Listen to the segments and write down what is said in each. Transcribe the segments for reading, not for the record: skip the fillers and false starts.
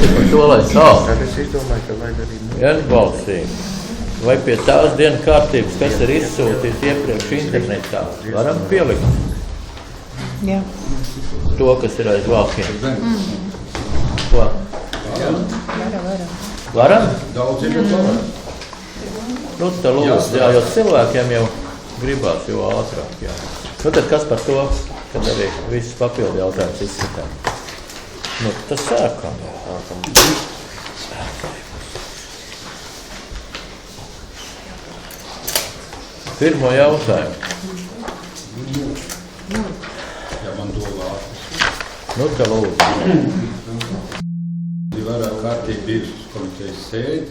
balsi par to, lai sāk. Tad es izdomāju, ka vajag arī... Vienbalsīgi. Vai pie tās dienas kārtības, kas ir izsūtīts iepriekš internetā, varam pielikt? Jā. To, kas ir aiz vākiem. Ko? Varam. Varam? Daudz ir, bet varam. Nu, tā lūdzu, jā, jo cilvēkiem jau gribās jau ātrāk, jā. Nu, tad kas par to, kad arī visus papildu jautājums izskatām? Nu, tas sākam. Pirmo jautājumu. Ja man to vārds. Nu, tā lūdzu. Ir vairāk kārtīgi bijušas komitejas sēdi.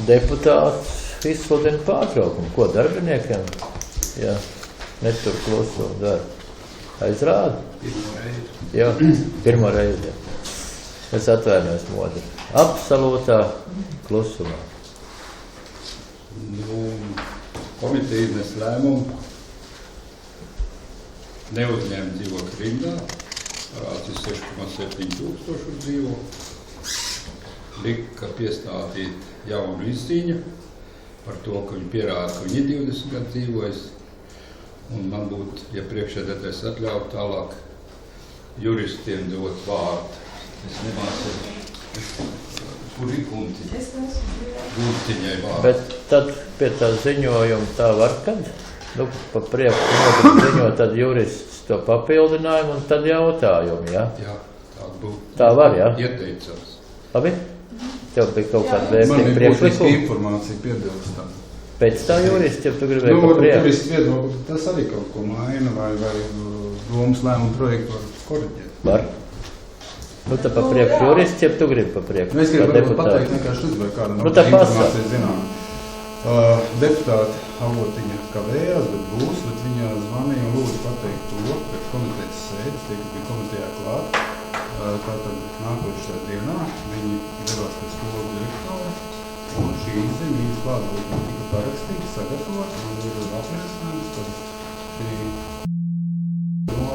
Deputāts izsludina pārtraukumu. Ko darbiniekiem? Jā, netur kluso darbu. Aizrāda? Jā, pirmo reizi. Es atvainojos, Modri. Absolūtā klusumā. Nu, komiteja iznes lēmumu neuzņēma dzīvokļu rindā, parādīs 6,7 tūkstošu dzīvo. Lika piestādīt jaunu izziņu par to, ka viņi pierāda, ka viņi 20 gadu dzīvojas. Un man būtu, ja priekšsēdētājs atļautu tālāk juristiem dot vārdu. Es nemācu, kur ir Guntiņa? Guntiņai vārdu. Bet tad pie tā ziņojuma tā var, kad? Nu, pa priekšu ziņot, tad jurists to papildinājumu un tad jautājumu, jā? Jā, tā būtu. Tā var, jā? Ieteicams. Labi? Tev bija kaut kāda vērtīga priekšlikuma? Man ir informācija piebilstam. Pēc tā jurists, ja tu gribēji pa Varbūt priekšu. jurists viedokli, tas arī kaut ko maina vai domas lēmumu projektu var koriģēt. Var. Nu, tā pa priekšu jurists, ja tu gribi pa priekšu. Es gribu pateikt vienkārši uz vai kādam Nu, tā informācija zinām. Deputāti Avotiņa kavējās, bet viņa zvanīja un lūdzu pateikt to, ka komitejas sēdes, tie, ka bija komitejā klāt, tātad nākošajā dienā viņi devās pie skolu direktora, un šī izziņa viņas klātbūtne tika parakstīta, sagatavot, un ir apliecinājums, ka šī no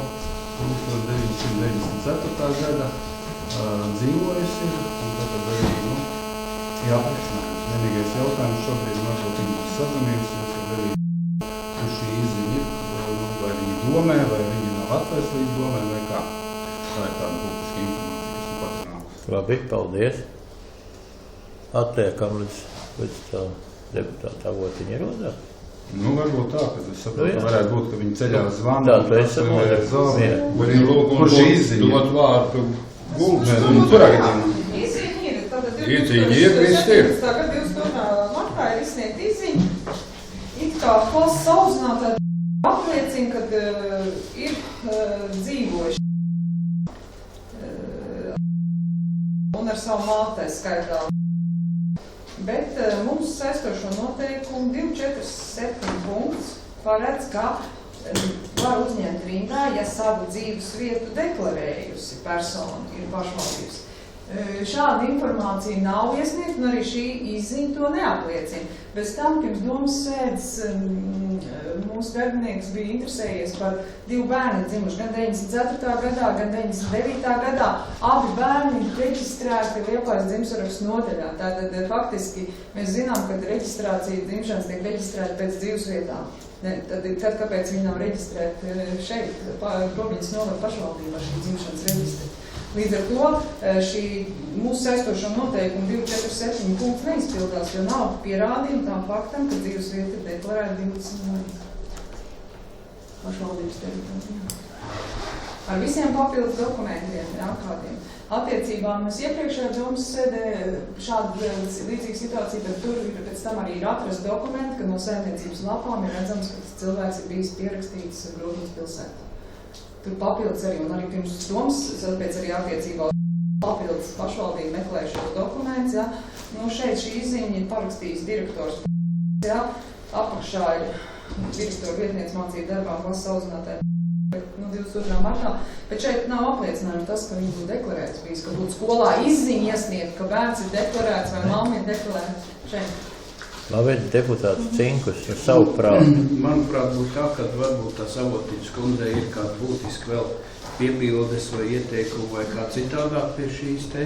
1994. gada dzīvojusi, un tātad arī, jāapliecinājums. Vienīgais jautājums šobrīd varbūt viņi būs sazvanījusies, kad arī kur šī izziņa ir, vai viņi domē, vai viņi nav atvērslīgi domē, vai kā. Tā ir tāda būtiska informācija, kas nu pat nāk. Labi, paldies. Atliekam līdz tā deputāta Avotiņa ierodās. Nu, varbūt tā, kad es saprotu, jā. varētu būt, ka viņi ceļā zvana. Tā, tu esi modri. Kur šī izziņa? Dot vārdu Gulbs. Kurā gadījumā? Izziņa ir, viss ir. Tagad 22. martā ir izsniegta izziņa. It kā valsts audzinātā apliecina, kad ir dzīvojuši. Un ar savu mātei skaitā. Bet mums saistošo noteikumu 247 punkts paredz, ka var uzņemt rindā, ja savu dzīves vietu deklarējusi persona ir pašvaldības. Šāda informācija nav iesniegta, un arī šī izziņa to neapliecina. Bez tam pirms domas sēdes mūsu darbinieks bija interesējies par 2 bērni dzimuši gan 94. gadā, gan 99. gadā. Abi bērni reģistrēti Liepājas dzimšanas nodaļā. Tātad faktiski mēs zinām, ka reģistrācija dzimšanas tiek reģistrēta pēc dzīvesvietām. Tad kāpēc viņi nav reģistrēti šeit, Grobiņas novada pašvaldībā šī dzimšanas reģistra. Līdz ar to šī mūsu saistošo noteikumu 247 punkts neizpildās, jo nav pierādījumu tām faktam, ka dzīves vieta ir deklarēta 20 pašvaldības teritorijā. Ar visiem papildus dokumentiem, kādiem. Attiecībā mēs iepriekšējā domas sēdē šāda līdzīga situācija, bet tur pēc tam arī ir atrast dokumenti, ka no saimniecības lapām ir redzams, ka tas cilvēks ir bijis pierakstīts Grobiņas pilsētā. Tur papildus arī, un arī pirms domas, pēc arī attiecībā papildus pašvaldību meklējušos dokumentus, ja. Nu, šeit šī izziņa ir parakstījis direktors, ja. Apakšā ir direktora vietniece mācību darbā klases audzinātāja 22. martā, bet šeit nav apliecinājums tas, ka viņi būtu deklarēts bijis, ka būtu skolā izziņa iesniegt, ka bērns ir deklarēts vai mamma ir deklarēts šeit. Labi, deputāts Cinkus ar savu prātu. Manuprāt, būtu tā, ka varbūt tās Avotiņas kundzei ir kāda būtiska vēl piebildes vai ieteikumu vai kā citādāk pie šīs te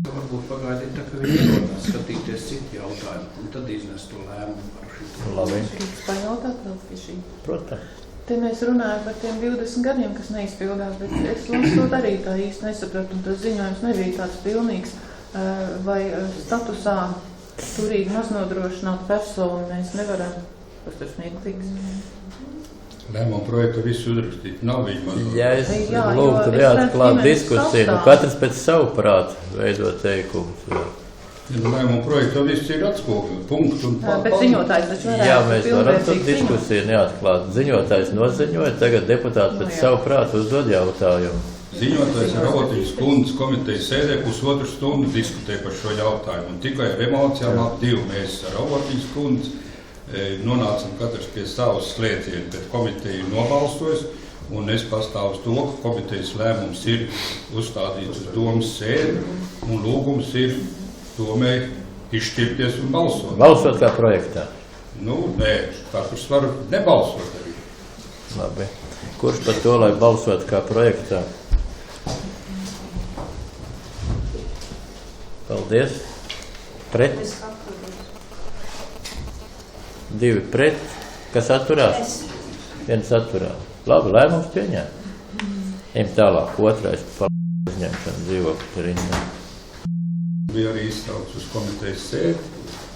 Varbūt pagaidīt tā, ka viņi ierodās skatīties citu jautājumu, un tad iznest to lēmumu par šito. Labi. Drīkst pajautāt vēl pie šī. Protams. Te mēs runājam par tiem 20 gadiem, kas neizpildās, bet es lasot arī tā īsti nesapratu, un tas ziņojums nebija tāds pilnīgs, vai statusā turīgi maznodrošināt personu mēs nevaram, kas tas netiks. Lēmumu projektu visu uzrakstīt, nav viņa mazliet. Ja es Jā, lūgtu jo es neatklāt redzu diskusiju, nu ģimenes katrs pēc savu prātu veido teikumus. Ja lēmumu projektu viss ir atspūgļot, punktu un Bet ziņotājs taču varētu Jā, mēs varam tad pilnvērtīgi diskusiju neatklāt. Ziņotājs noziņoja, tagad deputāti pēc savu prātu uzdod jautājumu. Ziņotājs ar Rotiņas kundas komitejas sēdē 1,5 stundu diskutēja par šo jautājumu. Un tikai ar emocijām ap 2 mēs ar Rotiņas kundas nonācam katrs pie savas slēdziena, bet komiteja nobalstojas, un es pastāvu uz to, ka komitejas lēmums ir uzstādīts uz domas sēdi, un lūgums ir domai izšķirties un balsot. Balsot kā projektā. Nu, nē, katrs var nebalsot arī. Labi. Kurš par to, lai balsot kā projektā? Paldies. Pret? 2 pret. Kas atturās? 1 atturās. Labi, lēmums pieņem. Ejam tālāk. 2. uzņemšana dzīvokļu rindā. Bija arī izsaukts uz komitejas sēdi.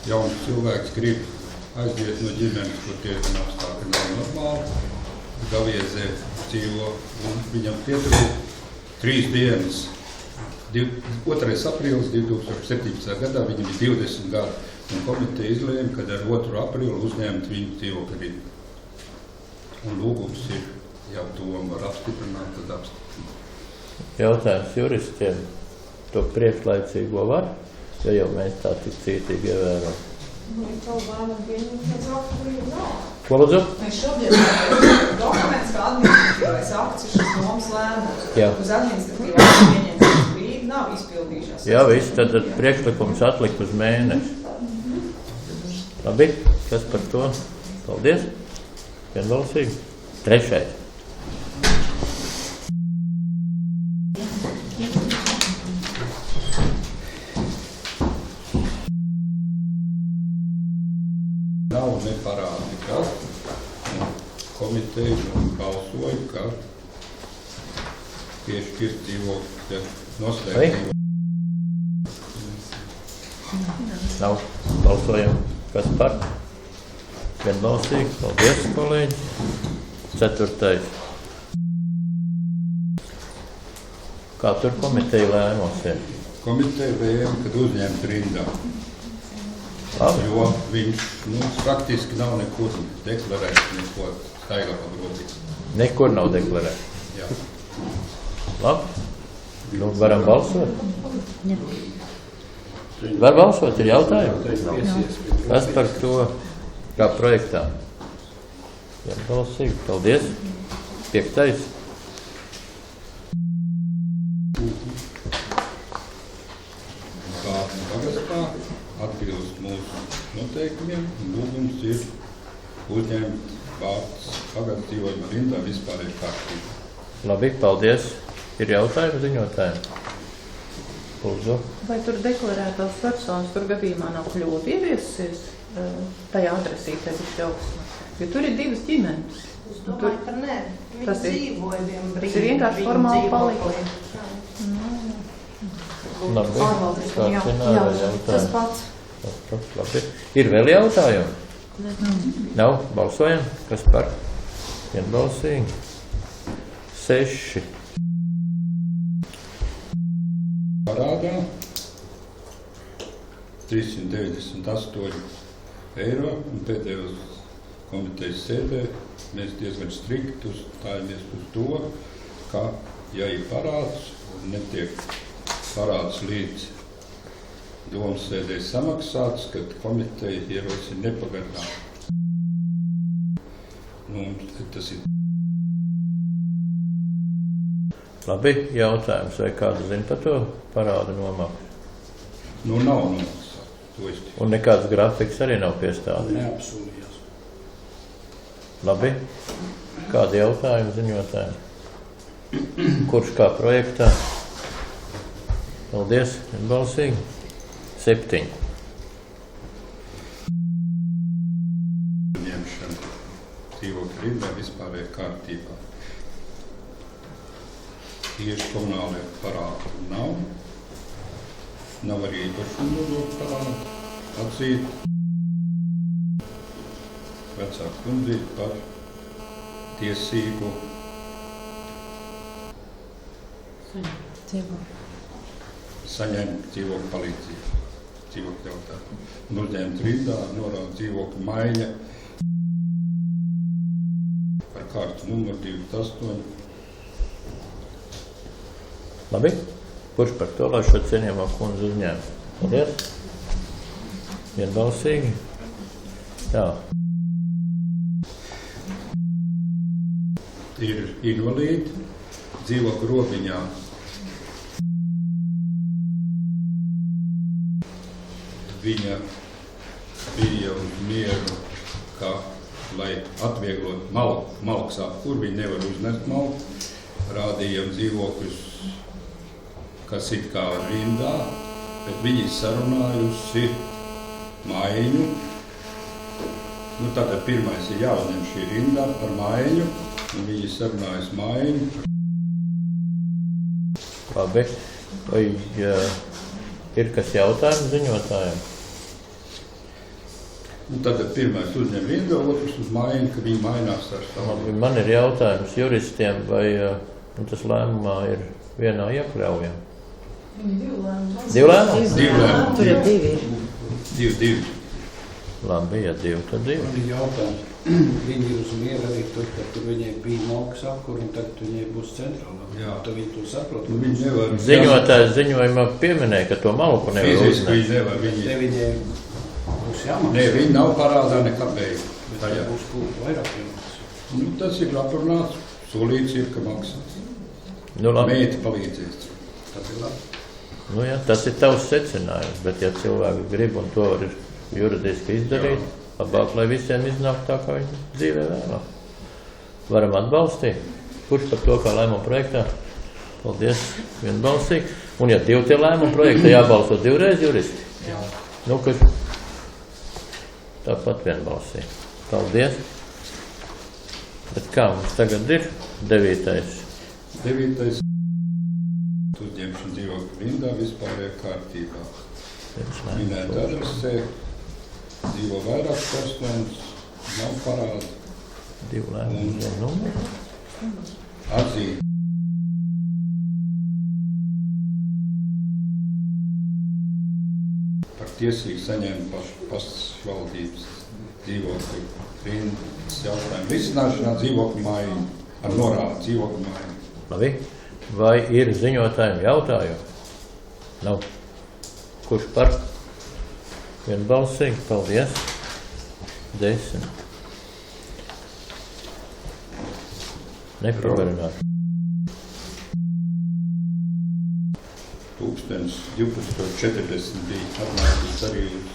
Jauns cilvēks grib aiziet no ģimenes, kur tieši apstākļi nav normāli. Gaviezē dzīvo, un viņam pietrūk 3 dienas. 2. aprīlis 2017. gadā viņam ir 20 gadi, un komiteja izlēma, kad ar 2. aprīli uzņemt viņu dzīvokļu rindu. Un lūgums ir, ja doma var apstiprināt, tad apstiprināt. Jautājums juristiem. To priekšlaicīgo var, jo jau mēs tā tik cītīgi ievērām. Ko lūdzu? Mēs šobrīd dokuments, kā administratīvais akts ir šis domas lēmums. Jā. Uz administratīvā akts pieņemts brīdi nav izpildījušās. Jā, viss, tad priekšlikums atlikt uz mēnesi. Labi, kas par to? Paldies. Vienbalsīgi. 3. Nav neparāda nekas. Komiteja balsoja, ka piešķirt dzīvokļu, noslēgt dzīvokļu. Nav. Balsojam. Kas par? Vienbalsīgi. Paldies, kolēģi. 4. Kā tur komiteja lēmosies? Komiteja lēma, kad uzņemt rindā, Labi. jo viņš praktiski nav nekur deklarēts, neko staigā pa grozīt. Nekur nav deklarēts. Jā. Labi. Nu, varam balsot? Var balsot, ir jautājumi? Kas par to kā projektā? Vienbalsīgi. Paldies. 5. Kā pagastā atbilst mūsu noteikumiem, un lūgums ir uzņemt vārds pagastu dzīvojuma rindā vispārēji kārtībā. Labi, paldies. Ir jautājumi ziņotājiem? Lūdzu. Vai tur deklarētās personas tur gadījumā nav kļūda ieviesusies tajā adresītē Višķauksmē? Jo tur ir 2 ģimenes. Es domāju, ka nē. Tas Viņi ir- dzīvoja vienbrīd. tas ir vienkārši formāli dzīvoklī. Labi. Pārvaldības, Kāds jā. ir Jā, jautājums? tas pats. Labi. Ir vēl jautājumi? Nav. Balsojam. Kas par? Vienbalsīgi. 6. Parādā 398 eiro, un pēdējos komitejas sēdē mēs diezgan strikti uzstājamies uz to, ka, ja ir parāds un netiek parāds līdz domas sēdē samaksāts, kad komiteja ierosina nepagarināt. Tas ir Labi, jautājums, vai kāds zina par to parādu nomaksu? nav nomaksāts. To es tikai. Un nekāds grafiks arī nav piestādīts. Neapsūdzījās. Labi. Kādi jautājumi ziņotājiem? Kurš kā projektā? Paldies, vienbalsīgi. 7. Ņemšana dzīvokļu rindai vispārējā kārtībā. Tieši komunālie parādi nav. Nav arī īpašumu nodokļu parādi atzīt. Vecāku kundzīt par tiesību saņemt dzīvokļu palīdzību, dzīvokļu jautājumu. Un uzņemt rindā, norāda dzīvokļu maiņa par kārtu numuru 28. Labi? Kurš par to, lai šo cienījamo kundzi uzņēma? Paldies. Vienbalsīgi. Jā. Ir invalīdi, dzīvo Grobiņā. Viņa bija uz mieru, ka, lai atvieglot malku sāp, kur viņi nevar uznest malku, rādījām dzīvokļus, kas it kā rindā, bet viņi sarunājusi maiņu. Nu, tātad pirmais ir jāuzņem šī rindā par maiņu, un viņi sarunājusi maiņu. Labi. Vai ir kas jautājums ziņotājiem? Nu, tātad pirmais uzņem rindā, otrs uz maiņu, ka viņi mainās ar savu. Labi, man ir jautājums juristiem, vai tas lēmumā ir vienā iekļaujam? Divi lēmumi? Tur ir 2. Divi. Labi, ja 2, tad 2. Man ir jautājums. Viņi ir uz mieru arī tur, ka tur viņai bija malkas apkur, un tagad viņai būs centrālā. Jā. Tad viņi to saprot. Nu, viņi nevar. Ziņotājs ziņojumā pieminēja, ka to malku nevar Fiziski uznest. viņi nevar. Te viņai būs jāmaksā. Ne, viņi nav parādā nekāpēc. Bet tajā būs kaut vairāk jāmaksā. Nu, tas ir aprunāts. Solīts ir, ka maksās. Nu, labi. Meita palīdzēs. Tas ir labi. Nu, jā, tas ir tavs secinājums, bet ja cilvēki grib un to var juridiski izdarīt, labāk, lai visiem iznāk tā, kā viņi dzīvē vēlāk. Varam atbalstīt. Kurš par to kā lēmumu projektā? Paldies, vienbalsīgi. Un ja 2 tie lēmumu projekti, jābalso 2 reizi juristi? Jā. Nu, ka tāpat vienbalsīgi. Paldies. Bet kā mums tagad ir 9. 9. Uzņemšana dzīvokļu rindā vispārējā kārtībā. Minēta adresē, dzīvo vairāk personas, nav parāda. 2 lēmumu, 1 numuru. Atzīt. Par tiesību saņemt pašvaldības dzīvokļu rindas jautājumu risināšanā dzīvokļu maiņu, ar norādu dzīvokļu maiņu. Labi. Vai ir ziņotājiem jautājumi? Nav. Kurš par? Vienbalsīgi. Paldies. 10. Neprogarināt. 1240 bija apmēram arī uz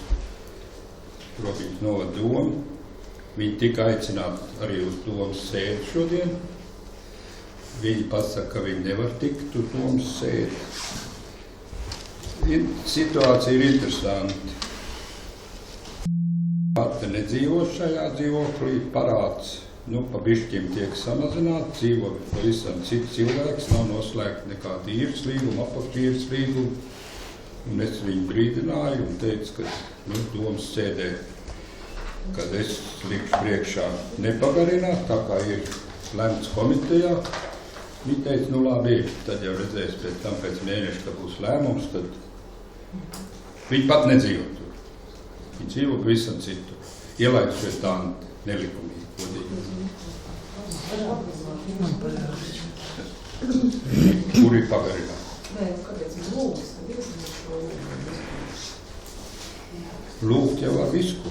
Grobiņas novada domu. Viņi tika aicināti arī uz domas sēdi šodien. Viņi pasaka, ka viņi nevar tikt uz domas sēdi. Situācija ir interesanti. Pati nedzīvo šajā dzīvoklī, parāds pa bišķiem tiek samazināts, dzīvo pavisam cits cilvēks, nav noslēgta nekāda īres līguma, apakšīres līguma. Un es viņu brīdināju un teicu, ka domas sēdē, kad es likšu priekšā nepagarināt, tā kā ir lemts komitejā. Viņi teica, labi, tad jau redzēs pēc mēneša, ka būs lēmums, tad viņi pat nedzīvo tur. Viņi dzīvo pavisam citu. Ielaidu šeit tā nelikumīgi, godīgi. Kur ir pagarināt? Nē, kāpēc ir lūgas? Tad iesniegšu Lūgt jau ar visu ko.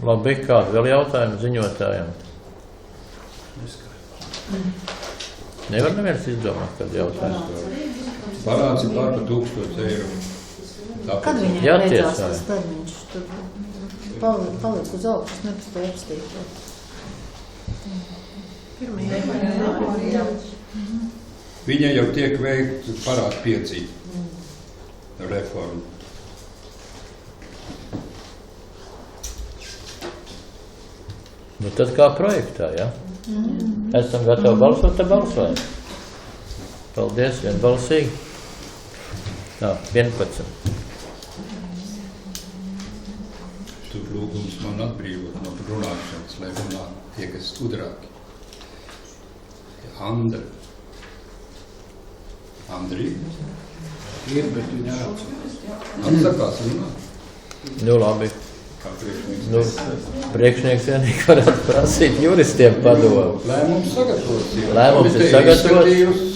Labi, kādi vēl jautājumi ziņotājiem? Nevar neviens izdomāt, kādu jautājumu. Parāds ir pār par 1000 eiro. Kad viņai Jātiesāja. beidzās tas termiņš? Tur palika uz augšas, nepaspēja apstīt. 1. janvārī. Viņai jau tiek veikta parāda piecība. reformu. Nu tad kā projektā, ja? Esam gatavi balsot, tad balsojam. Paldies, vienbalsīgi. Tā, 11. Tur lūgums man atbrīvot no runāšanas, lai runā tie, kas skudrāki. Andri. Ir, bet viņa atsakās. Atsakās runā. Nu labi. Kā priekšnieks. Nu, priekšnieks vienīgi varētu prasīt juristiem padomu. Lēmums sagatavots. Lēmums ir Komiteja sagatavots. izskatījusi.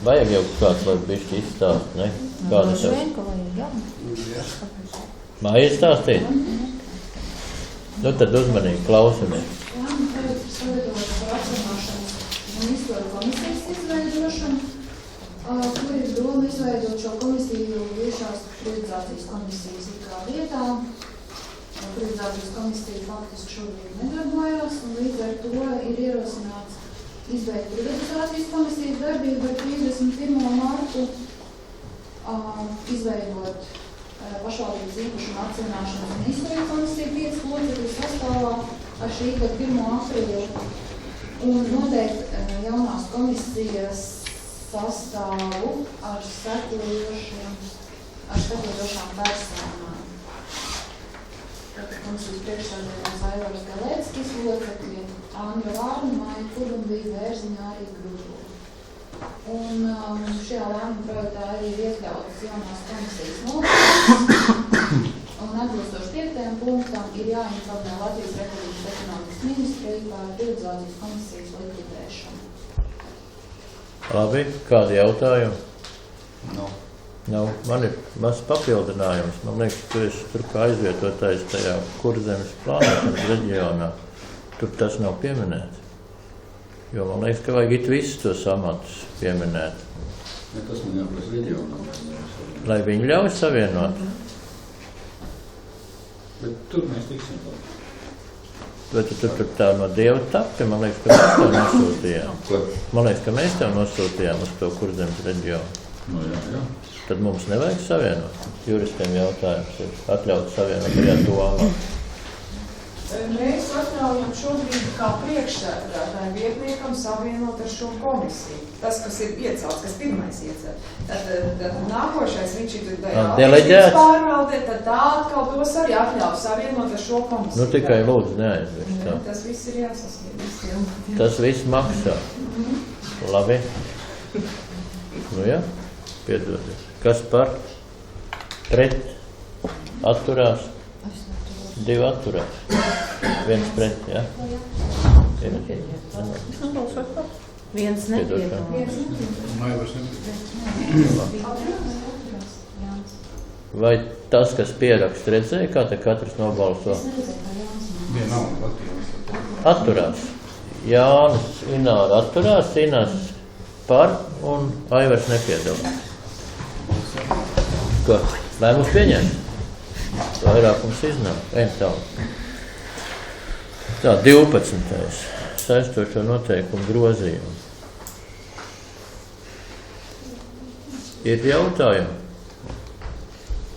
Vajag jau kāds var bišķi izstāst, ne? Kāda tev? Māja izstāstīt? Nu tad uzmanīgi, klausamies. Lēmumu projekts ir sagatavots par apzināšanas un izpildu komisijas izveidošanu, kur ir doma izveidot šo komisiju viešās privatizācijas komisijas kā vietā. Privatizācijas komisija faktiski šobrīd nedarbojās, un līdz ar to ir ierosināts izbeigt privatizācijas komisijas darbību ar 31. martu, izveidot pašvaldības īpašuma akcionēšanas un izturības komisija 5 locekļu sastāvā ar šī gada 1. aprīli un noteikt jaunās komisijas sastāvu ar sekojošām personām. Tātad komisijas priekšsēdētājs Aivars Galēckis, locekļi Andra Vārna, Maija Kurundīga, Vērziņā arī Grūžu. Un šajā lēmuma projektā arī ir iekļautas jaunās komisijas nolēmums. Un atbilstoši 5. punktam ir jāinformē Latvijas Republikas ekonomikas ministrija par privatizācijas komisijas likvidēšanu. Labi, kādi jautājumi? No. Nav. Man ir mazs papildinājums. Man liekas, tu esi tur kā aizvietotājs tajā Kurzemes plānošanas reģionā. Tur tas nav pieminēts. Jo man liekas, ka vajag it visus tos amatus pieminēt. Ja tas man jāprasa reģionā. Lai viņi ļauj savienot. Bet tur mēs tiksim. Bet tu tur tā no Dieva tapti, man liekas, ka mēs tev nosūtījām. Ko? Man liekas, ka mēs tev nosūtījām uz to Kurzemes reģionu. No jā. Tad mums nevajag savienot. Juristiem jautājums ir atļaut savienot tajā domā. Mēs atļaujam šobrīd kā priekšsēdētāju vietniekam savienot ar šo komisiju. Tas, kas ir iecelts, kas pirmais iecelts. Tad nākošais viņš ir deleģēts. Pārvaldē, tad tā atkal dos arī atļauj savienot ar šo komisiju. Nu tikai lūdzu neaizvirst tā. Tas viss ir jāsasniedz. Tas viss maksā. Labi. Nu jā, piedodies. Kas par? Pret? Atturās? 2 atturās. 1 pret, jā? Viens nepiedalās. Vai tas, kas pierakst, redzēja, kā te katrs nobalso? Atturās. Jānis Ināra atturās, Inas par un Aivars nepiedalās. Ko? Lēmums pieņemt? Vairākums iznāk. Ejam tālāk. Tā, 12. Saistošo noteikumu grozījumu. Ir jautājumi?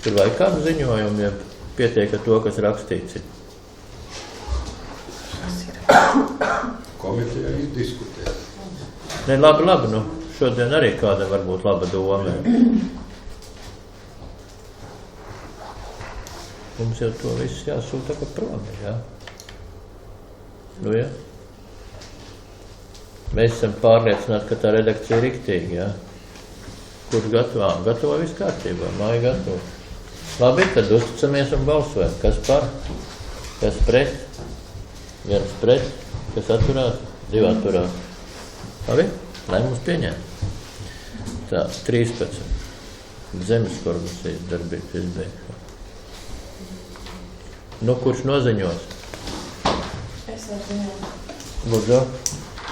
Tur vajag kādu ziņojumu, ja pietiek ar to, kas rakstīts ir? Komiteja izdiskutē. Ne, labi, nu, šodien arī kādam varbūt laba doma. Mums jau to viss jāsūta pa prom, jā? Nu, jā? Mēs esam pārliecināti, ka tā redakcija ir riktīga, jā? Kurš gatavā? Gatavo viss kārtībā, māja gatavo. Labi, tad uzticamies un balsojam. Kas par? Kas pret? 1 pret? Kas atturās? 2 atturās. Labi? Lēmums pieņēma. Tā, 13. Zemes komisijas darbības izbeigšana. Nu, kurš noziņos? Es varu ziņot. Lūdzu.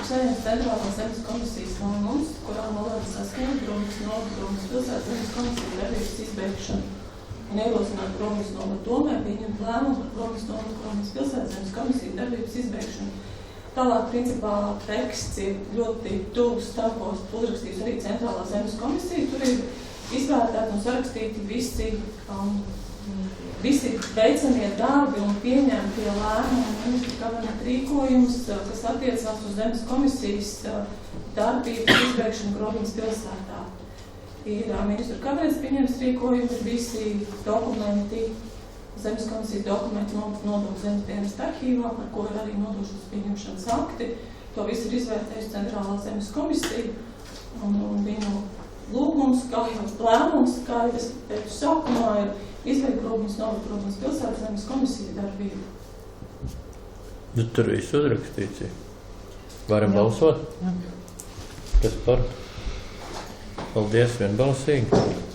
Šajās centrālās zemes komisijas lēmums, kurā nolēma saskaņot Romas Novadomas pilsētas zemes komisijas darbības izbeigšanu un ierosināt Romas Novadomē pieņemt lēmumu par Romas Novadomas pilsētas zemes komisijas darbības izbeigšanu. Tālāk, principā, teksts ir ļoti tuvs starpos uzrakstījis arī centrālā zemes komisija. Tur ir izvērtēti un sarakstīti visi veicamie darbi un pieņemtie lēmumi ministru kabineta rīkojums, kas attiecās uz zemes komisijas darbības izbeigšanu Grobņas pilsētā. Ir ministru kabinets pieņems rīkojumi, visi dokumenti, zemes komisijas dokumenti nodot zemes dienesta arhīvā, par ko ir arī nodošanas pieņemšanas akti. To visu ir izvērtējusi Centrālā zemes komisija un viņu lūgums, kā jau lēmums, kā jau es teicu sākumā, ir izveikt Grobņas novada Grobņas pilsētas zemes komisijas darbību. Tur viss uzrakstīts. Varam balsot? Jā. Kas par? Paldies, vienbalsīgi.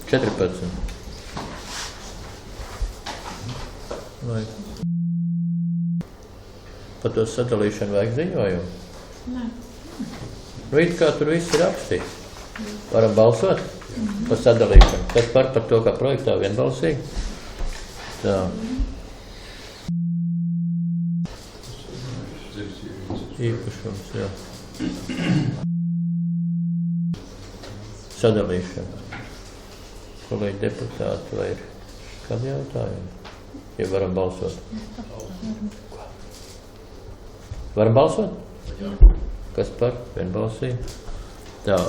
14. Vai par to sadalīšanu vajag ziņojumu? Nē. It kā tur viss ir rakstīts. Varam balsot par sadalīšanu. Kas par to, kā projektā vienbalsīgi? Tā. Īpašums, jā. Sadalīšana. Kolēģi deputāti, vai ir kādi jautājumi? Ja varam balsot. Varam balsot? Jā. Kas par? Vienbalsīgi. Tā,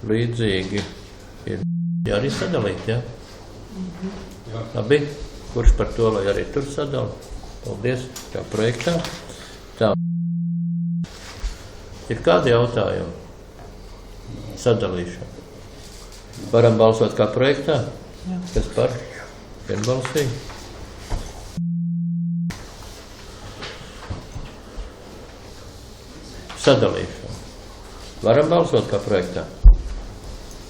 līdzīgi ir arī sadalīt, jā? Jā. Labi. Kurš par to, lai arī tur sadala? Paldies, kā projektā. Tā. Ir kādi jautājumi? Sadalīšana. Varam balsot kā projektā? Jā. Kas par? Vienbalsīgi. Sadalīšana. Varam balsot kā projektā?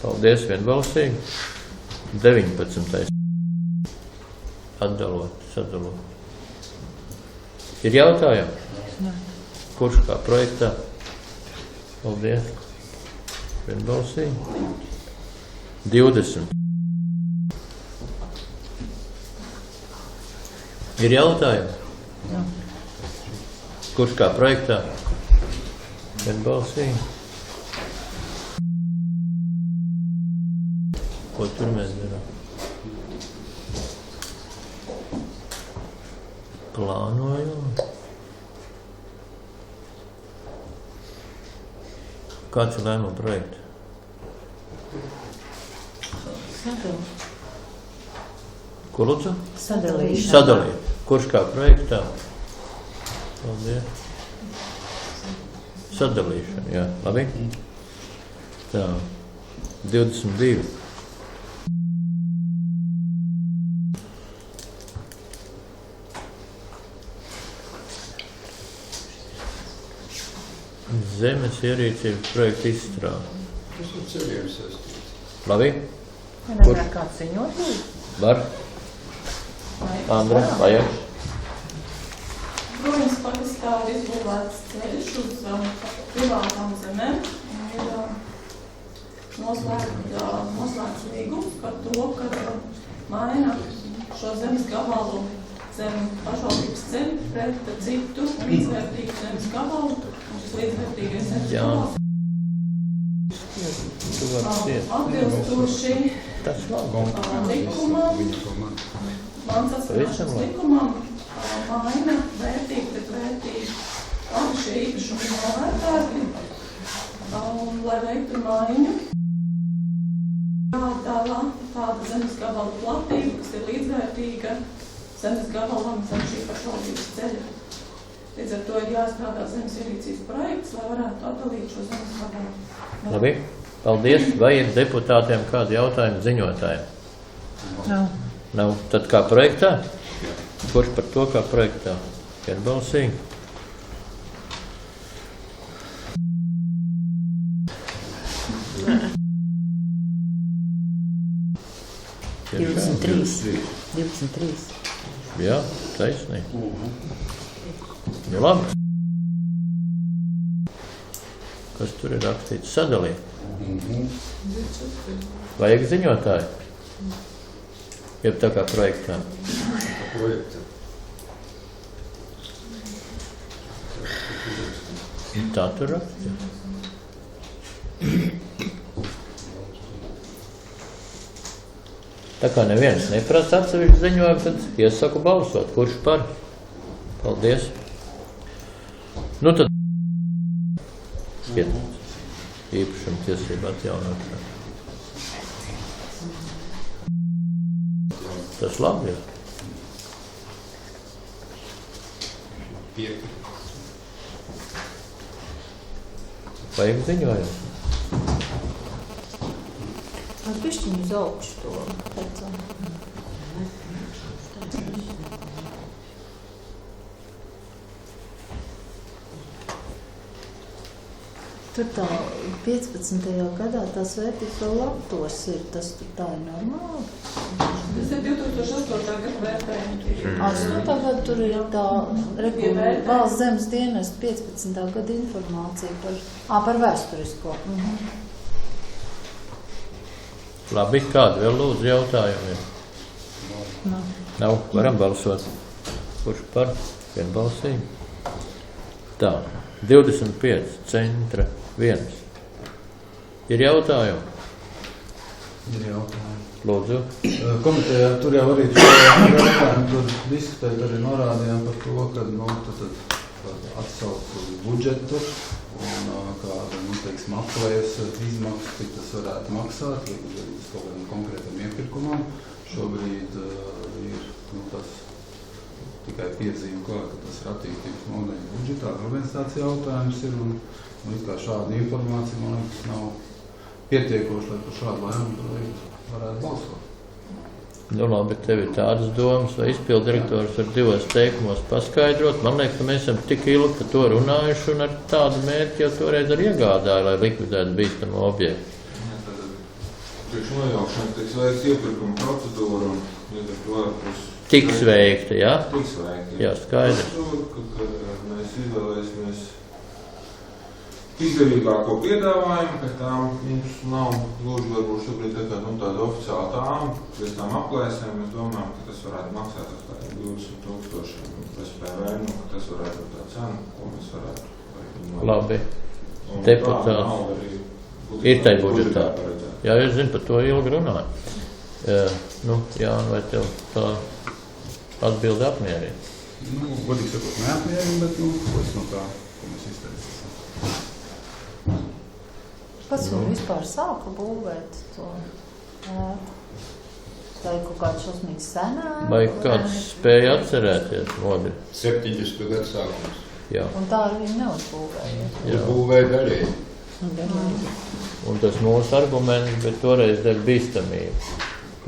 Paldies, vienbalsīgi. 19. Atdalot, sadalot. Ir jautājumi? Nē. Kurš kā projektā? Paldies. Vienbalsīgi. 20. Ir jautājumi? Jā. Kurš kā projektā? Vienbalsīgi. Ko tur mēs darām? Plānojam. Kāds ir lēmuma projekts? Ko lūdzu? Sadalīšana. Sadalīt. Kurš kā projektā? Paldies. Sadalīšana, jā. Labi? Tā. 22. Zemes ierīcības projekta izstrāde. Tas ir ceļiem saistīts. Labi? Nevar kāds ziņot? Var? Andra, vajag? Grobņas pagastā ir izbūvēts ceļš uz privātām zemēm. Ir noslēgts līgums par to, ka maina šo zemes gabalu zem pašvaldības ceļu pret citu līdzvērtīgu zemes gabalu. Un šis līdzvērtīgais zemes gabals Tu vari ciest. atbilstoši Tas labi. likumam, mans atskaišanas likumam, maina vērtīgi pret vērtīgi. Abi šie īpašumi ir novērtēti, lai veiktu maiņu. Jādala tāda zemes gabala platība, kas ir līdzvērtīga zemes gabalam zem šī pašvaldības ceļa. Līdz ar to ir jāstrādā zemes ierīcības projekts, lai varētu atdalīt šo zemes gabalu. Labi. Paldies. Vai ir deputātiem kādi jautājumi ziņotājiem? Nav. Nav. Tad kā projektā? Kurš par to kā projektā? Vienbalsīgi. Tiešām? 23. Jā, taisnīgi. Nu labi. Kas tur ir rakstīts? Sadalīt. Vajag ziņotāju? Jeb tā kā projektā? Projekta. Tā tur rakstīts. Tā kā neviens neprasa atsevišķu ziņojumu, tad iesaku balsot. Kurš par? Paldies. Nu tad īpašuma tiesība atjaunošana. Tas labi ir. Vajag ziņojumu. Es bišķiņu uz augšu to pēcam. Tur tā 15. gadā tās vērtības vēl laptos ir, tas tur tā ir normāli. Tas ir 2008. gada vērtējumi. 8. gada tur ir tā valsts zemes dienas 15. gada informācija par vēsturisko. Labi, kādi vēl lūdzu jautājumi? Nav. Varam balsot. Kurš par? Vienbalsīgi. Tā, 25, centra, 1. Ir jautājumi? Ir jautājumi. Lūdzu. Komitejā tur jau arī jautājumu, tur diskutēt arī norādījām par to, ka tad atsaukt uz budžetu un kāda, teiksim, aplēs izmaksas, cik tas varētu maksāt, uz kaut kādam konkrētam iepirkumam. Šobrīd ir tas tikai piezīme klāt, ka tas ir attīstības nodaļas budžetā. Vēl viens tāds jautājums ir, un it kā šāda informācija, man liekas, nav pietiekoši, lai par šādu lēmumu projektu varētu balsot. Nu labi, tev ir tādas domas, vai izpildirektors var 2 teikumos paskaidrot. Man liekas, ka mēs esam tik ilgi par to runājuši un ar tādu mērķi jau toreiz ar iegādāju, lai likvidētu bīstamu objektu. Priekš nojaukšanas tiks veikts iepirkuma procedūra un Tiks veikta, jā? Tiks veikta. Jā, skaidrs. Kad mēs izvēlēsimies izdevīgāko piedāvājumu, ka tām mums nav gluži varbūt šobrīd tāda oficiāla tām, pēc tām aplēsēm, mēs domājam, ka tas varētu maksāt apmēram 20,000 SPV, ka tas varētu būt tā cena, ko mēs varētu. Labi. Deputāts. Ir tai budžetā. Jā, es zinu, par to ilgi runāju. Jā, vai tev tā atbildi apmierina? Godīgi sakot, neapmierina, bet, ko es no tā, ko mēs izteicām. Kas jau vispār sāka būvēt to ēku? Tā ir kaut kāds šausmīgs senā? Vai kāds spēja atcerēties modri? 70. gadu sākums. Jā. Un tā arī viņi neuzbūvēja. Uzbūvēja daļēji. Un tas mūsu arguments, bet toreiz dēļ bīstamību.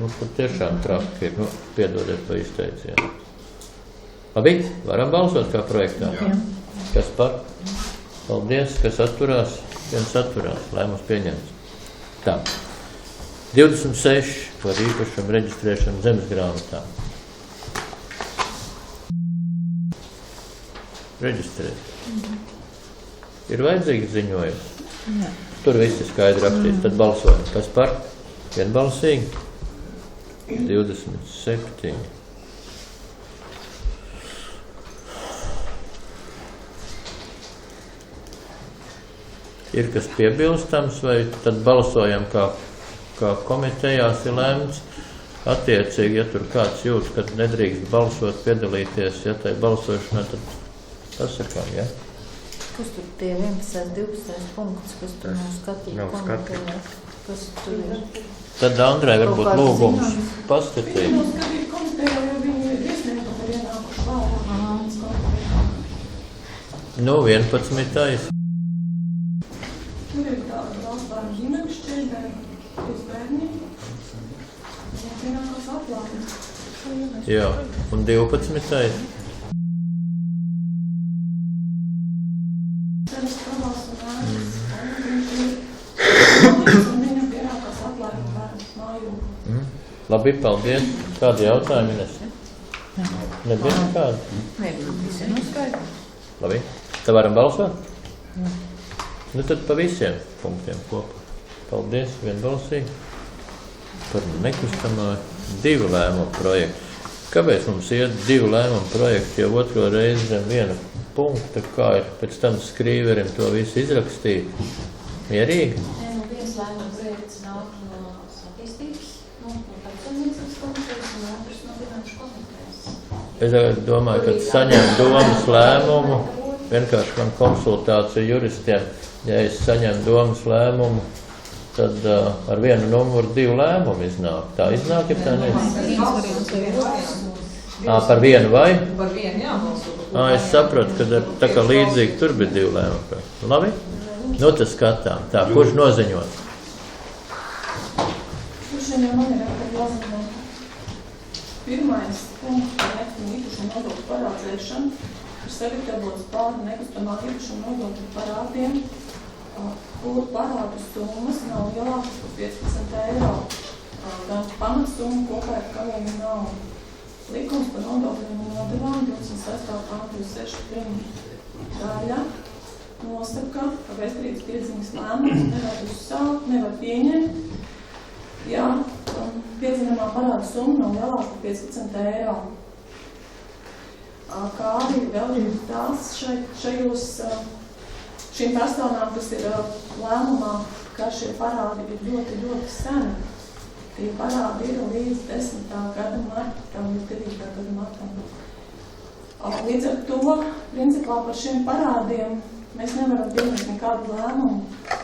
Pat tiešām traki ir, piedodiet pa izteicienu. Labi, varam balsot kā projektā? Jā. Kas par? Paldies, kas atturās? Viens atturās, lēmums pieņemts. Tā. 26 par īpašumu reģistrēšanu zemes grāmatā. Reģistrēt. Ir vajadzīgs ziņojums? Jā. Tur viss ir skaidri rakstīts, tad balsojam. Kas par? Vienbalsīgi? 27. Ir kas piebilstams, vai tad balsojam, kā komitejās ir lēmts. Attiecīgi, ja tur kāds jūt, ka nedrīkst balsot, piedalīties, ja tai balsošanā, tad pasakām, ja? Kas tur tie 11. 12. punkts, kas tur nav skatīt komitejā? Kas tur ir? Tad Andrai varbūt lūgums paskatīt. Mums skatīt komitejā, jo viņi iesniegtu par ienākuši vārā. 11. Tur ir tāda valsts bērnu ģimenes šķiļdēm, 5 bērni. Viņam pienākās atklājums. Jā, un 12. Cenas pravās un ēnas. Un viņam pienākās atklājums bērnu māju. Labi, paldies. Kādi jautājumi nes? Nebija nekādi? Visiem uzskaidrs. Labi. Tad varam balsot? Nu tad pa visiem punktiem kopā. Paldies, vienbalsīgi. Par nekustamā 2 lēmumu projektu. Kāpēc mums iet 2 lēmumu projektu, jau otro reizi zem viena punkta, kā ir pēc tam skrīverim to visu izrakstīt? Mierīgi? Viens lēmuma projekts nāk no attīstības no tautsaimniecības komitejas un otrs no finanšu komitejas. Es domāju, ka saņem domas lēmumu, vienkārši man konsultācija juristiem, ja es saņemu domas lēmumu, tad ar vienu numuru 2 lēmumu iznāk. Tā iznāk, ja tā par vienu vai? Par vienu, jā, balso. Es sapratu, ka tā kā līdzīgi tur bija 2 lēmumi. Labi? Nu, tas skatām. Tā, kurš noziņot? Šodien jau man ir jāziņo. Pirmais punkts par nekustamo īpašumu nodokļu parādzēšanu ir sagatavots pār nekustamā īpašuma nodokļu parādiem, kur parādu summas nav lielākas par 15 eiro. Gan pamatsumma kopā ar kavējumu nav. Likums par nodokļiem un nodevām 26. pantu 61. daļa nosaka, ka vēsturieks piedziņas lēmums nevar uzsākt, nevar pieņemt, ja piedziņamā parāda summa nav lielāka par 15 eiro. Kā arī vēl ir tās šīm personām, kas ir lēmumā, ka šie parādi ir ļoti, ļoti seni. Tie parādi ir līdz 10. gada martam, līdz 9. gada martam. Līdz ar to, principā par šiem parādiem mēs nevaram pieņemt nekādu lēmumu.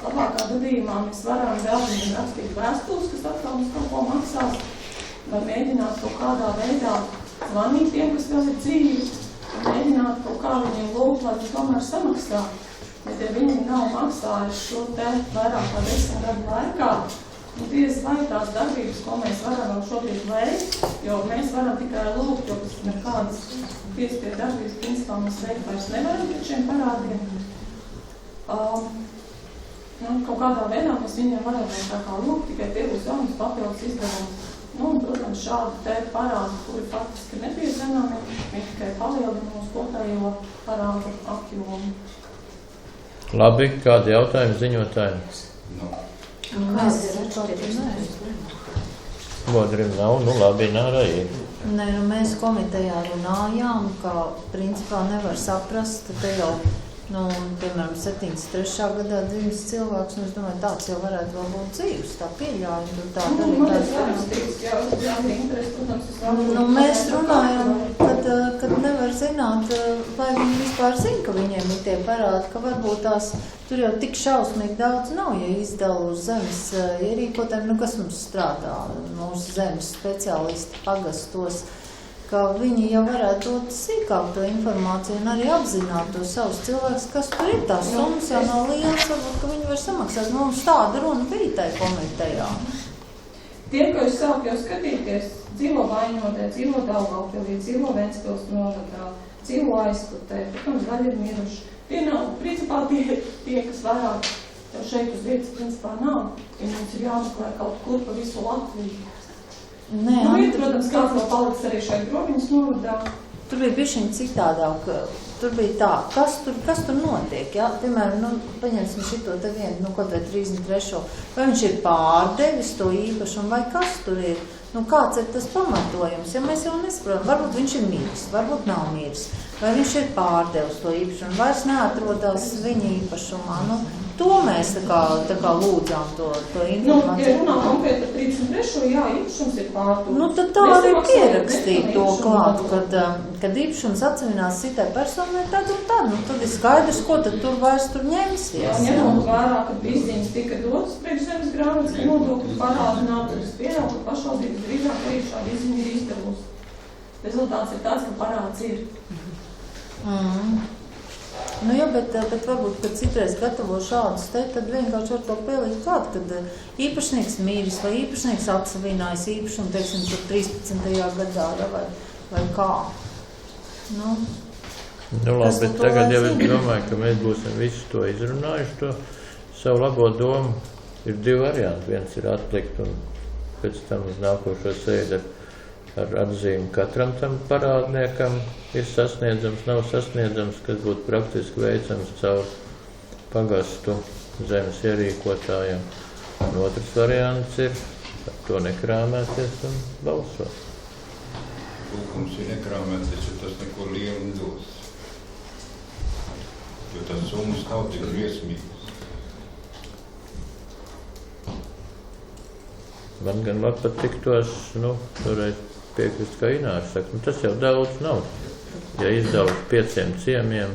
Labākā gadījumā mēs varam vēl viņiem rakstīt vēstules, kas atkal mums kaut ko maksās, vai mēģināt kaut kādā veidā zvanīt tiem, kas vēl ir dzīvi, un mēģināt kaut kā viņiem lūgt, lai viņi tomēr samaksā. Bet ja viņi nav maksājuši šo te vairāk kā 10 gadu laikā, un diez vai tās darbības, ko mēs varam šobrīd veikt, jo mēs varam tikai lūgt, jo nekādas piespiedu darbības principā mēs veikt vairs nevaram pret šiem parādiem. Kaut kādā veidā mēs viņiem varam tā kā lūgt, tikai tie būs jaunas papildus izdevums. Un, protams, šādi te parādi, kuri faktiski nebija zināmi, viņi tikai palielina mūsu kopējo parādu apjomu. Labi, kādi jautājumi ziņotājiem? Kāds ir atšķirības? Bodrim nav, nu labi, nārāji. Nē, nu mēs komitejā runājām, ka principā nevar saprast, te jau, piemēram, 73. gadā dzimis cilvēks, un es domāju, tāds jau varētu vēl būt dzīves, tā pieļājumi, tā arī mēs runājam, kad nevar zināt, vai viņi vispār zina, ka viņiem ir tie parādi, ka varbūt tās tur jau tik šausmīgi daudz nav, ja izdala uz zemes ierīkotēm, kas mums strādā, mūsu zemes speciālisti pagastos, ka viņi jau varētu dot sīkāk to informāciju un arī apzināt to savus cilvēkus, kas tur ir. Tās summas jau nav lielas, varbūt, ka viņi var samaksāt. Mums tāda runa bija tai komitejā. Tie, ko es sāku jau skatīties, dzīvo Vaņodē, dzīvo Daugavpilī, dzīvo Ventspils novadā, dzīvo Aizputē, protams, daļa ir miruši. Tie nav, principā, tie, kas vairāk šeit uz vietas, principā, nav. Ja mums ir jāmeklē kaut kur pa visu Latviju. Nē, protams, kāds vēl paliks arī šeit Groviņas novadā. Tur bija bišķiņ citādāk. Tur bija tā, kas tur notiek, ja? Piemēram, paņemsim šito te vienu, kaut vai 33. Vai viņš ir pārdevis to īpašumu, vai kas tur ir? Kāds ir tas pamatojums? Ja mēs jau nesaprotam, varbūt viņš ir miris, varbūt nav miris. Vai viņš ir pārdevis to īpašumu, vairs neatrodās viņa īpašumā. To mēs tā kā lūdzām to informāciju. Ja runā konkrēti par 33. jā, īpašums ir pārdevis. Tad tā arī pierakstīt to klāt, kad īpašums atsevinās citai personai tad un tad. Tad ir skaidrs, ko tad tur vairs tur ņemsies. Jā, ņemot vērā, kad izziņas tika dotas priekš zemes grāmatas, ka nodokļu parādu nav, tad es pieļauju, ka pašvaldības drīzāk arī šādi izziņa ir izdevusi. Rezultāts ir tāds, ka parāds ir. Bet varbūt, kad citreiz gatavo šādus te, tad vienkārši var to pielikt klāt, kad īpašnieks mīris vai īpašnieks atsavinājis īpašumu, teiksim, 13. gadā, vai kā. Labi, bet tagad jau es domāju, ka mēs būsim visu to izrunājuši, to savu labo domu. Ir 2 varianti. Viens ir atlikt un pēc tam uz nākošo sēdi ar atzīmi katram tam parādniekam ir sasniedzams, nav sasniedzams, kas būtu praktiski veicams caur pagastu zemes ierīkotājiem. Un otrs variants ir ar to nekrāmēties un balsot. Lūkums ir nekrāmēties, jo tas neko lielu nedos. Jo tas summas nav tik briesmīgas. Man gan var pat tiktos, toreiz piekrist, kā Inārs saka, tas jau daudz nav. Ja izdala 5 ciemiem,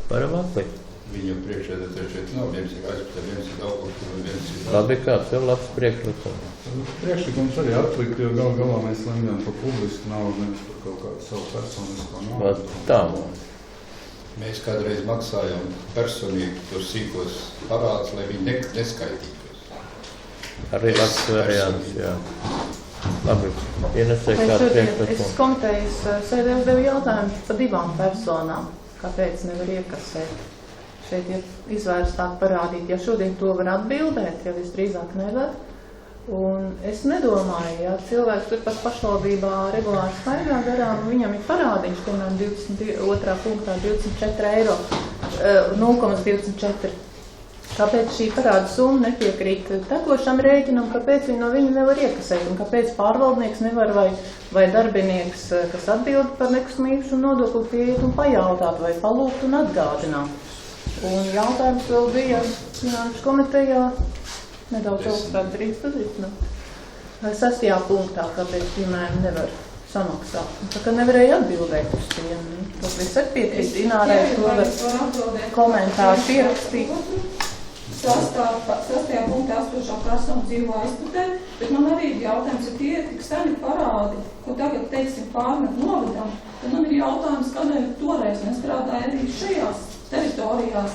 varam atlikt. Viņu priekšsēdētāji šeit nav, viens ir aizpatē, viens ir Daugavpils un viens ir... Labi, kāds vēl labs priekšlikums? Priekšlikums arī atlikt, jo galā mēs lemjam par publisku naudu, nevis par kaut kādu savu personisko naudu. Tā. Mēs kādreiz maksājam personīgi tos sīkos parādus, lai viņi neskaitītos. Arī labs variants, jā. Labi, Inesē kāds priekšlikums? Es komitejas sēdē uzdevu jautājumu par 2 personām, kāpēc nevar iekasēt. Šeit ir izvērstāk parādīt, ja šodien to var atbildēt, ja visdrīzāk nevar. Un es nedomāju, ja cilvēks tur pat pašvaldībā regulāri staigā garām, viņam ir parādiņš, piemēram, 22. punktā 24 eiro, 0,24. Kāpēc šī parāda summa nepiekrīt tekošam rēķinam, kāpēc viņi no viņa nevar iekasēt, un kāpēc pārvaldnieks nevar vai darbinieks, kas atbild par nekustamību nodokli, pieiet un pajautāt, vai palūgt un atgādināt. Un jautājums vēl bija finanšu komitejā, nedaudz augstāk drīkst uzrisināt. 6. punktā, kāpēc, piemēram, nevar samaksāt. Tā kā nevarēja atbildēt uz tiem. Tas viss ir piekrīt Inārai, to var komentāru pierakstīt. 6. punktā 8. persona dzīvo aizputē, bet man arī ir jautājums, ja tie tik seni parādi, ko tagad, teiksim, pārmet novedam, tad man ir jautājums, kādēļ toreiz nestrādāja arī šajās teritorijās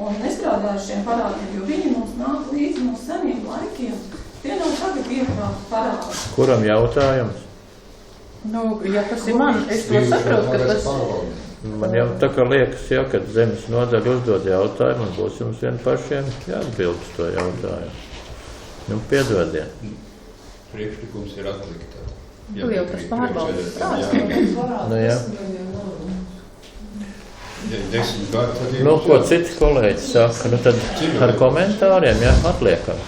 un nestrādāja šiem parādiem, jo viņi mums nāk līdzi no seniem laikiem. Tie nav tagad iekrāti parādi. Kuram jautājums? Ja tas ir man, es to saprotu, ka tas... Man jau tā kā liekas, kad zemes nodaļa uzdod jautājumu, un būs jums vien pašiem jāatbild uz to jautājumu. Piedodiet. Priekšlikums ir atlikt. Tu jau tas pārbaudas Nu jā. Ja 10 gadu, tad Ko citi kolēģi saka, tad ar komentāriem, atliekam.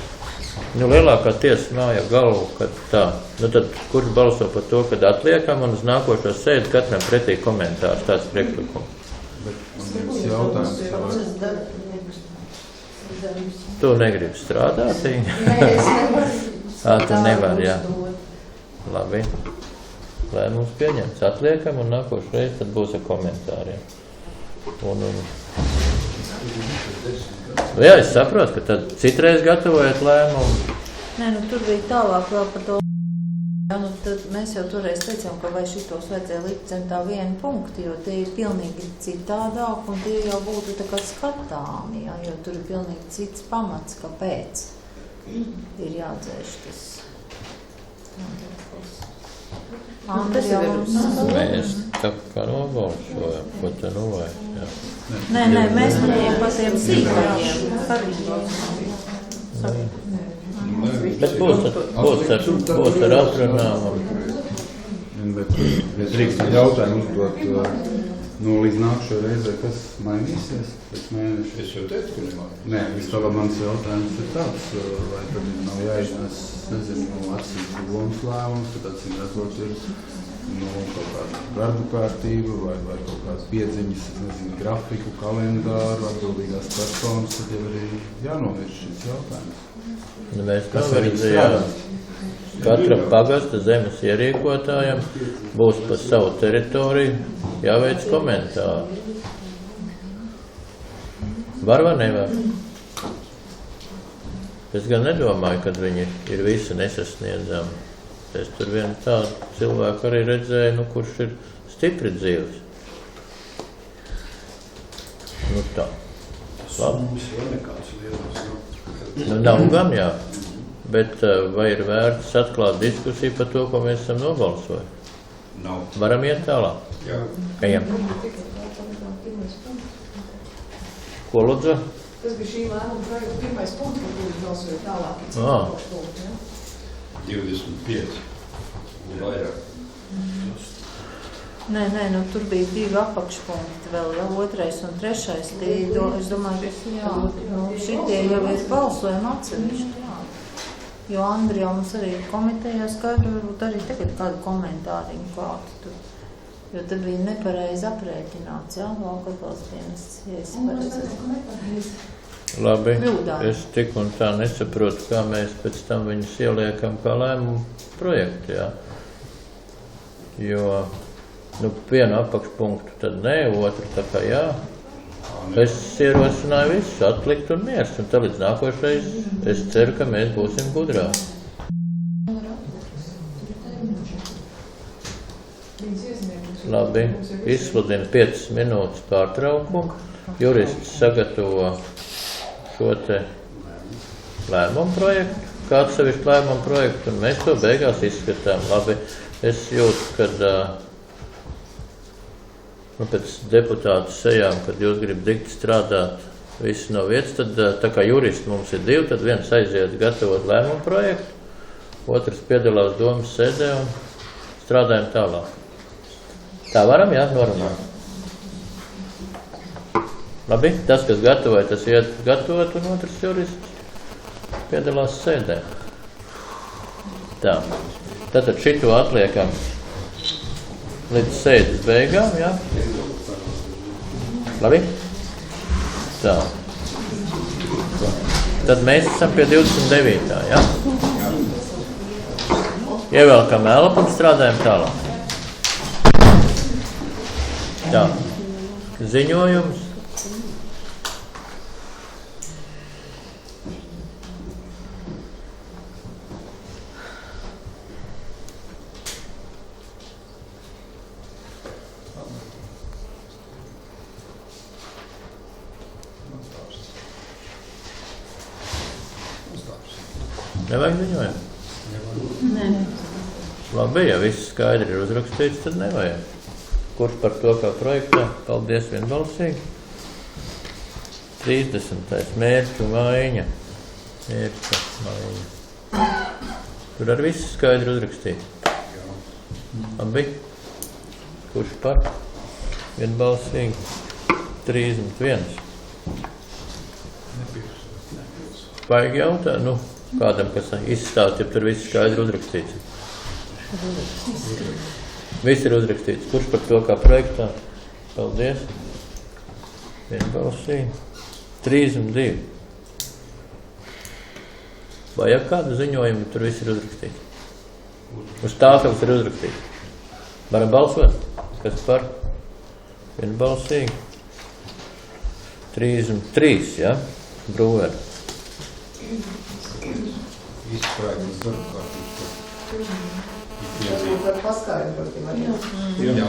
Lielākā tiesa māja galvu, kad tā. Tad kurš balso par to, kad atliekam, un uz nākošo sēdi katram pretī komentārs, tāds priekšlikums. Bet man ir jautājums. Tu negribi strādāt? Tu nevar, jā. Labi. Lēmums pieņemts. Atliekam, un nākošo reizi tad būs ar komentāriem. Jā, es saprotu, ka tad citreiz gatavojat lēmumu. Nē, tur bija tālāk vēl par to. Tad mēs jau toreiz teicām, ka vai šitos vajadzēja likt zem tā 1 punktu, jo tie ir pilnīgi citādāk, un tie jau būtu tā kā skatāmi, jo tur ir pilnīgi cits pamats, kāpēc ir jādzēš tas. Mēs tā kā nobalsojam, ko te novajag. Nē, mēs runājam par tiem sīkajiem. Bet būs ar atrunām. Es drīkstu jautājumu uzdot, līdz nākšo reizē, kas mainīsies pēc mēneša? Es jau teicu, ka nemāju. Nē, vispār mans jautājums ir tāds, vai tad nav jāiznes, nezinu, atcīm domas lēmums, ka tāds redzot ir kaut kāda darbu kārtība vai kaut kādas piedziņas, nezinu, grafiku, kalendāru, atbildīgās personas, tad jau arī jānovirš šis jautājums. Mēs pavardzījām. Katra pagasta zemes ierīkotājam būs pa savu teritoriju jāveic komentāru. Var vai nevar? Es gan nedomāju, kad viņi ir visi nesasniedzami. Es tur vienu tādu cilvēku arī redzēju, kurš ir stipri dzīves. Tā. Mums jau nekāds lielas. Nav gan jā. Bet vai ir vērts atklāt diskusiju par to, ko mēs esam nobalsojuši? Nav. Varam iet tālāk? Jā. Ejam. Ko lūdzu? Tas bija šī lēmuma projekta pirmais punkts, par kuru balsoja tālāk. 25. Vairāk. Nē, tur bija 2 apakšpunkti vēl, 2. un 3. Es domāju, ka šitie jau ir balsojumi atsevišķi. Jo Andri jau mums arī komitejā skaidro, varbūt arī tagad kādu komentāriņu klātu tur. Jo tad bija nepareizi aprēķināts, lauka atbalsta dienests, ja esi pareizi. Labi, kļūdā. es tik un tā nesaprotu, kā mēs pēc tam viņus ieliekam kā lēmumu projektu, jā. Jo, nu, vienu apakšpunktu tad ne, otru tā kā jā. Es ierosināju visu atlikt un miers, un tad līdz nākošais es ceru, ka mēs būsim gudrāki. Labi, izsludinu 5 minūtes pārtraukumu. Jurists sagatavo šo te lēmumu projektu, kā atsevišķu lēmumu projektu, un mēs to beigās izskatām. Labi, es jūtu, kad pēc deputātu sejām, kad jūs gribat dikti strādāt visi no vietas, tad tā kā juristi mums ir 2, tad viens aiziet gatavot lēmumu projektu, otrs piedalās domas sēdē un strādājam tālāk. Tā varam, jā, normāli. Labi, tas, kas gatavoja, tas iet gatavot, un otrs jurists piedalās sēdē. Tā. Tātad šito atliekam līdz sēdes beigām, jā? Labi? Tā. Tad mēs esam pie 29. jā? Ievelkam elpu un strādājam tālāk. Tā. Ziņojums. Nevajag ziņojumu? Nē. Labi, ja viss skaidri ir uzrakstīts, tad nevajag. Kurš par to kā projektā? Paldies vienbalsīgi. 30. Mērķu maiņa. Mērķa maiņa. Tur ar visu skaidri uzrakstīts. Labi. Kurš par? Vienbalsīgi. 31. Vajag jautāt, nu, kādam, kas izstāst, ja tur viss skaidri uzrakstīts. Viss ir uzrakstīts. Kurš par to kā projektā? Paldies. Vienbalsīgi. 32. Vajag kādu ziņojumu, tur viss ir uzrakstīts. Uz tāfeles ir uzrakstīts. Varam balsot? Kas par? Vienbalsīgi. 33, jā? Brūveri. Izsprāgums darba kārtības. Var paskaidrot, vai jā? Jā.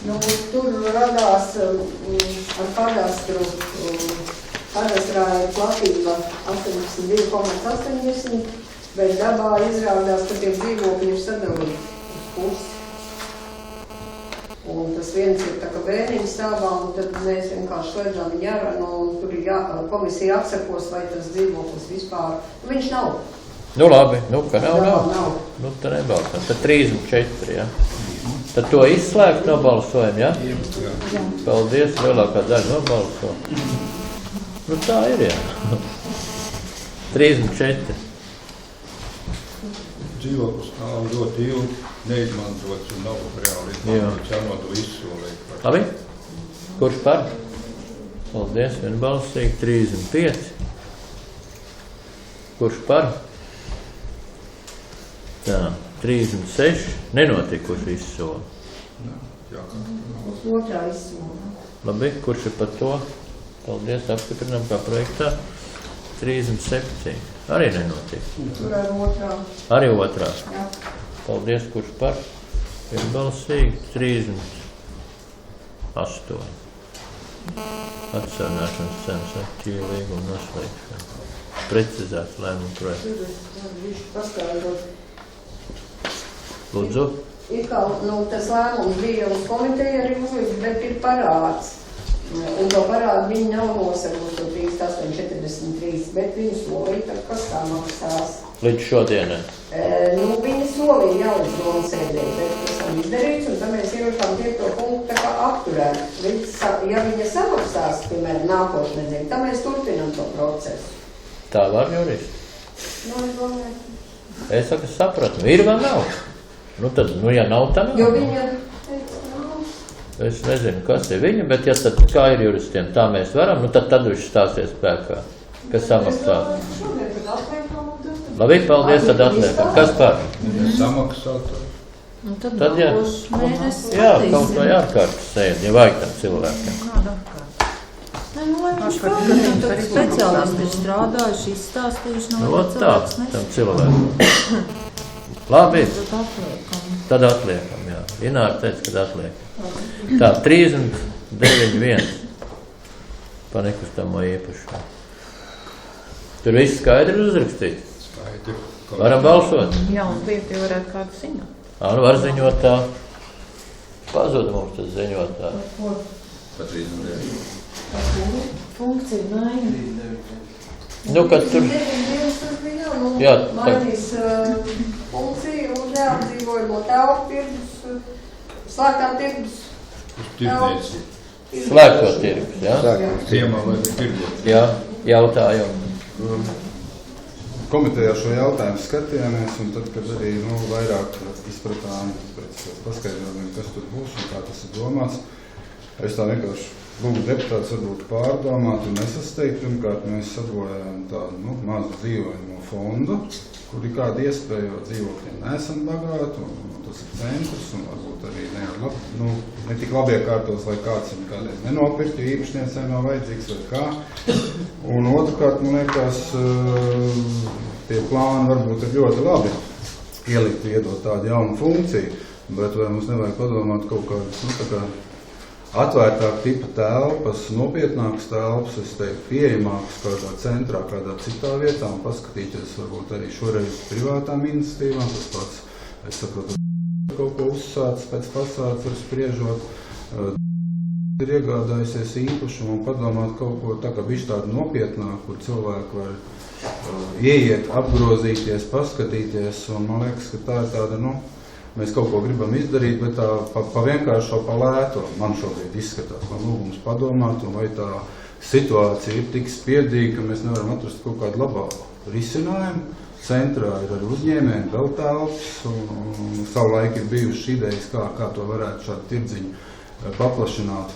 Nu, tur radās ar kadastru, kadastrā ir platība 82,80, bet dabā izrādās, ka tie dzīvokļi ir sadalīti uz pusi. Un tas viens ir tā kā bērniņu stāvā, un tad mēs vienkārši slēdzām ģeranu, un tur ir komisija atsakos, vai tas dzīvoklis vispār, viņš nav. Nu labi, nu ka nav. Nu tad nebalsam. Tad 34, jā. Tad to izslēgt nobalsojam, jā? Jā. Paldies, lielākā daļa nobalso. Nu tā ir, jā. 34. Dzīvoklis nav ļoti ilgi neizmantots un nav reāli izmantots, jānodo izsolīt. Labi? Kurš par? Paldies, vienbalsīgi. 35. Kurš par? Tā, 36. Nenotikuši izsoli. Jā. Uz otrā izsola. Labi, kurš ir par to? Paldies, apstiprinām kā projektā. 37. Arī nenotiek. Tur ar otrā. Arī otrā. Jā. Paldies, kurš par? Vienbalsīgi. 38. Atsarnāšanas cenas aktīva līguma noslēgšana. Precizēts lēmumu projekts. Tur viņš paskaidrot. Lūdzu. Ir kā, nu, tas lēmums bija uz komiteja arī uzlikt, bet ir parāds. Un to parādu viņi nav nosakuši to 38,43, bet viņi solīja, kas tā maksās. Līdz šodienai. Nu, viņi solīja jau līdz domu sēdēji, bet tas nav izdarīts, un tad mēs ievilkām 5. punktu tā kā apturēt. Ja viņa samaksās, piemēram, nākošu nedēļu, tad mēs turpinām to procesu. Tā var juristi. Nu, es domāju. Es sapratu, ir vai nav? Nu tad, nu ja nav, tad nav. Jo viņa teica, nav. Es nezinu, kas ir viņa, bet ja tad kā ir juristiem, tā mēs varam, nu tad viņš stāsies spēkā. kas samaksās. Šodien, kad atliekam, Labi, paldies, tad atliekam. Kas par? Ja samaksāt, Un tad Tad jā. nākošais mēnesis Jā, kaut skatīsim. vai ārkārtas sēdi, ja vajag tam cilvēkiem. Kāda apkārt? Nē, nu, lai viņš Par pārējām, tad arī speciālisti ir strādājuši, izstāstījuši, Nu, no ot tā, tam cilvēkiem. Labi, Tad atliekam. tad atliekam, jā. Ināra teica, kad atliekam. Tā, 39.1 par nekustamo īpašumu. Tur viss skaidri ir uzrakstīts. skaidri. Varam balsot. Jā, un lieta jau varētu kādu ziņot. Nu var ziņot tā. Pazuda mums tas ziņot tā. Pa 39. Funkcija maina. Nu, kad tur, Jā, tā- mainīs funkciju un neapdzīvojamo telpu tirgus, slēgtā tirgus. Uz tirdzniecību. slēgto tirgus, jā? Ciemā vai tirgot. Jā, jautājumu. Komitejā šo jautājumu skatījāmies, un tad, kad arī vairāk izpratām pēc paskaidrojumiem, kas tur būs un kā tas ir domāts, es tā vienkārši lūgu deputātus varbūt pārdomāt un nesasteigt. Pirmkārt, mēs sadalījām tādu mazu dzīvojamo fondu, kur ir kāda iespēja, jo dzīvokļiem neesam bagāti, un tas ir centrs, un varbūt arī ne tik labi iekārtos, lai kāds viņu kādreiz nenopirkt, jo īpašniecei nav vajadzīgs vai kā. Un otrkārt, man liekas, tie plāni varbūt ir ļoti labi ielikt, iedot tādu jaunu funkciju, bet vai mums nevajag padomāt kaut kādas, atvērtāk tipa telpas, nopietnākas telpas, es teiktu, pieejamākas kādā centrā, kādā citā vietā, un paskatīties varbūt arī šoreiz privātām iniciatīvām, tas pats, es saprotu, kaut ko uzsācis pēc pasādes var spriežot, ir iegādājusies īpašumu un padomāt kaut ko tā kā bišķi tādu nopietnāku, kur cilvēki var ieiet, apgrozīties, paskatīties, un man liekas, ka tā ir tāda, mēs kaut ko gribam izdarīt, bet tā pa vienkāršo, pa lēto man šobrīd izskatās, man lūgums padomāt, un vai tā situācija ir tik spiedīga, ka mēs nevaram atrast kaut kādu labāku risinājumu. Centrā ir arī uzņēmēji, vēl telpas, un savulaik ir bijušas idejas, kā to varētu šādu tirdziņu paplašināt.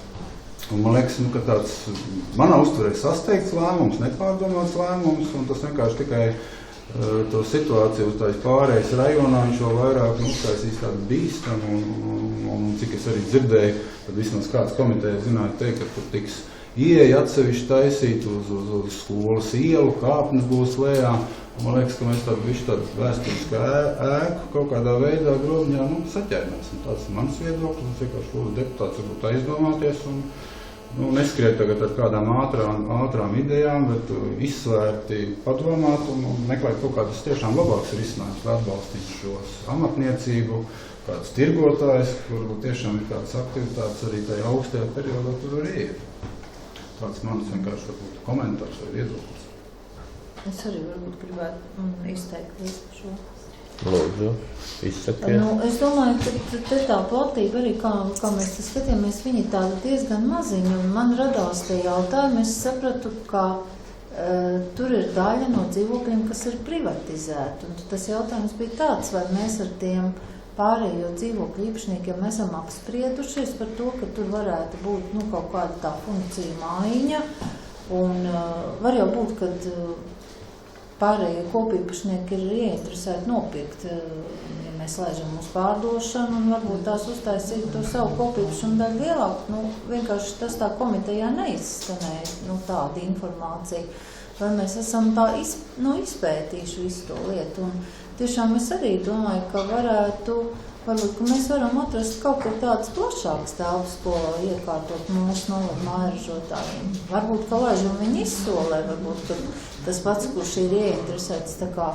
Un man liekas, ka tāds manā uztverē sasteigts lēmums, nepārdomāts lēmums, un tas vienkārši tikai to situāciju uz tādas pārējas rajonā viņš vēl vairāk uztaisīs tādu bīstamu, un cik es arī dzirdēju, tad vismaz kāds komiteja zināja teikt, ka tur tiks ieeja atsevišķi taisīt uz skolas ielu, kāpnes būs lejā. Man liekas, ka mēs tādu vēsturisku ēku kaut kādā veidā grobiņā saķērmēsim. Tāds ir mans viedoklis, es vienkārši lūdzu deputāts varbūt aizdomāties un neskriet tagad ar kādām ātrām idejām, bet izsvērti padomāt un meklēt kaut kādas tiešām labākas risinājumus, lai atbalstītu šos amatniecību, kāds tirgotājs, varbūt tiešām ir kādas aktivitātes arī tajā augstajā periodā, tur arī ir. Tāds mans vienkārši varbūt komentārs vai viedoklis. Es arī varbūt gribētu izteikties par šo. Lūdzu, izsakiet. Es domāju, ka te tā platība arī, kā mēs te skatījāmies, viņi ir tāda diezgan maziņa, un man radās tie jautājumi, es sapratu, ka tur ir daļa no dzīvokļiem, kas ir privatizēti, un tas jautājums bija tāds, vai mēs ar tiem pārējo dzīvokļu īpašniekiem esam apspriedušies par to, ka tur varētu būt kaut kāda tā funkcija maiņa, un var jau būt, kad pārējie kopīpašnieki ir ieinteresēti nopirkt, ja mēs laižam uz pārdošanu un varbūt tās uztaisīt to savu kopīpašanu daļu lielāku. Vienkārši tas tā komitejā neizskanēja tāda informācija. Vai mēs esam tā izpētījuši visu to lietu. Un tiešām es arī domāju, ka varbūt, ka mēs varam atrast kaut kur tādas plašākas telpas, ko iekārtot mūsu novadu mājražotājiem. Varbūt, ka laižam viņi izsolē, varbūt, ka tas pats, kurš ir ieinteresēts tā kā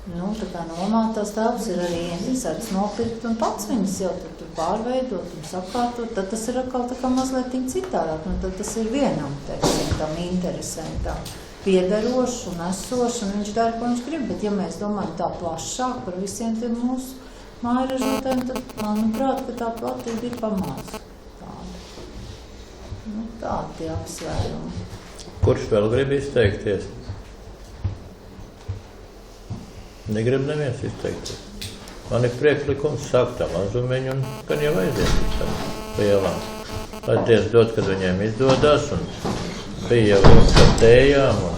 nomāt tās telpas, ir arī ieinteresēts nopirkt un pats viņas jau tur pārveidot un sakārtot, tad tas ir atkal tā kā mazliet citādāk, tad tas ir vienam, teiksim, tam interesantam, piederošs un esošs, un viņš dara, ko viņš grib, bet ja mēs domājam tā plašāk par visiem tiem mūsu mājražotājiem, tad manuprāt, ka tā platība ir pamaz tāda. Tādi tie apsvērumi. Kurš vēl grib izteikties? Negrib neviens izteikties. Man ir priekšlikums sākt tā mazumiņu un gan jau aiziet uz tam lielām. Lai Dievs dod, kad viņiem izdodas, un bija jau par tējām, un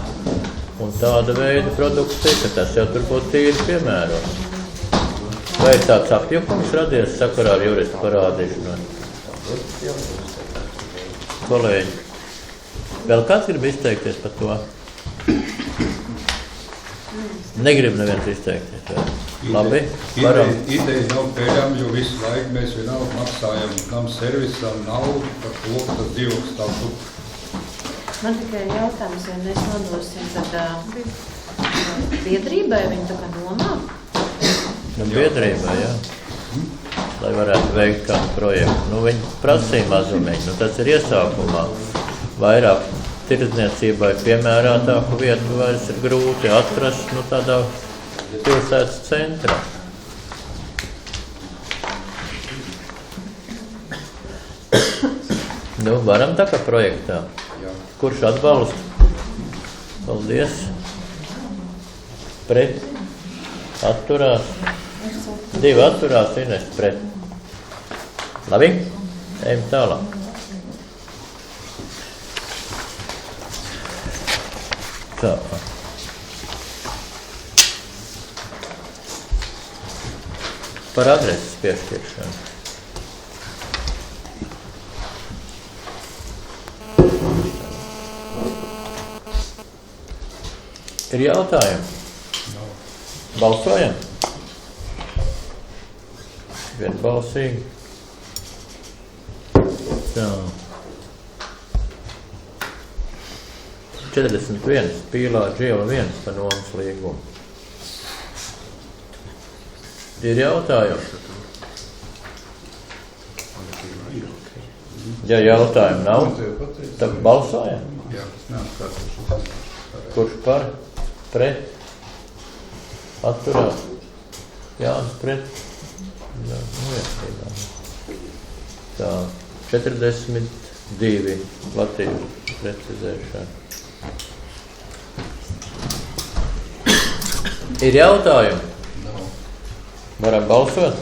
un tāda veida produkti, ka tas jau tur būtu tīri piemērots. Vai ir tāds apjukums radies sakarā ar juristu parādīšanos? Kolēģi, vēl kāds grib izteikties par to? Negrib neviens izteikties. Labi, varam. Ideja nav pēdām, jo visu laiku mēs vienalga maksājam nam servisam naudu par to, ka tas dzīvoklis stāv tur. Man tikai jautājums, vai mēs nodosim tad biedrībai viņu tā kā nomā? Nu, biedrībā, jā. Lai varētu veikt kādu projektu. Nu, viņi prasīja mazumiņu. Nu, tas ir iesākumā. Vairāk tirdzniecībai piemērātāku vietu vairs ir grūti atrast, nu, tādā pilsētas centrā. Nu, varam tā kā projektā. Jā. Kurš atbalsta? Paldies. Pret. Atturās. 2 atturās, Ines pret. Labi? Ejam tālāk. Tā. Par adreses piešķiršanu. Ir jautājumi? Balsojam? Vienbalsīgi. Tā. 41 Pīlāra Džiela 1 par nomas līgumu. Ir jautājumi? Ja jautājumu nav, tad balsojam. Jā, tas neatkārtošu. Kurš par? Pret? Atturās? Jānis pret? Jā, nu vietībā. Tā, 42 Latvijas precizēšana. Ir jautājumi? Varam balsot?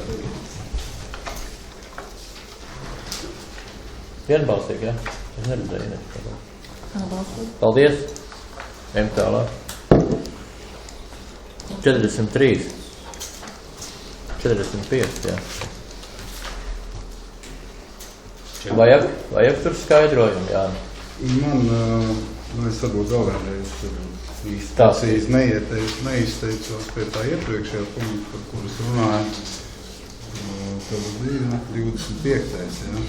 Vienbalsīgi, jā? Es neredzēju, neskaidroju. Paldies! Ejam tālāk. 43. 45, jā. Vajag tur skaidrojumu, jā. Man, es varbūt vēl vienreiz īsti neizteicos pie tā iepriekšējā punkta, par kuras runāju. Tad bija 25. Ja?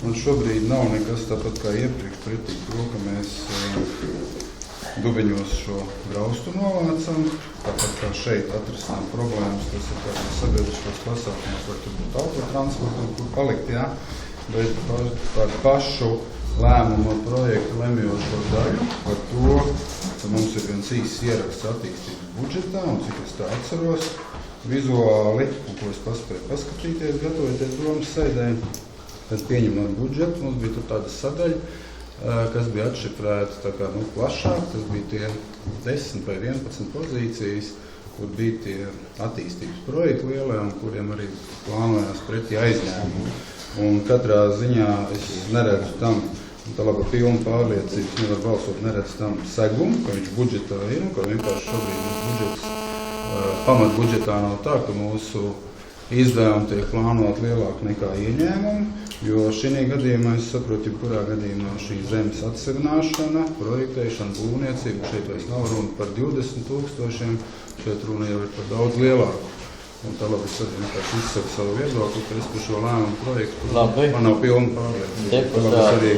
Un šobrīd nav nekas tāpat kā iepriekš pretī to, ka mēs Dubiņos šo graustu novācam, tāpat kā šeit atrisinām problēmas, tas ir kādā sabiedriskos pasākumus, vai tur būtu autotransportam, kur palikt, jā, bet par pašu lēmumu projektu lemjošo daļu, par to, ka mums ir viens īsts ieraksts attīstības budžetā, un cik es tā atceros, vizuāli, un ko es paspēju paskatīties, gatavoties domas sēdē, tad pieņemot budžetu, mums bija tur tāda sadaļa, kas bija atšifrēta tā kā, nu, plašāk, tas bija tie 10 vai 11 pozīcijas, kur bija tie attīstības projekti lielie, un kuriem arī plānojās pretī aizņēmumi. Un katrā ziņā es neredzu tam, un tā laba pilna pārliecības nevar balsot, neredzu tam segumu, ka viņš budžetā ir, un ka vienkārši šobrīd mūsu budžets, pamat budžetā nav tā, ka mūsu izdevumi tiek plānot lielāk nekā ieņēmumi, jo šī gadījumā es saprotu, jebkurā gadījumā šī zemes atsevināšana, projektēšana, būvniecība, šeit vairs nav runa par 20 000, šeit runa jau ir par daudz lielāku. Un tā labi, es arī vienkārši izsaku savu viedokli, ka es par šo lēmumu projektu, man nav pilna pārliecība. Tā labi, es arī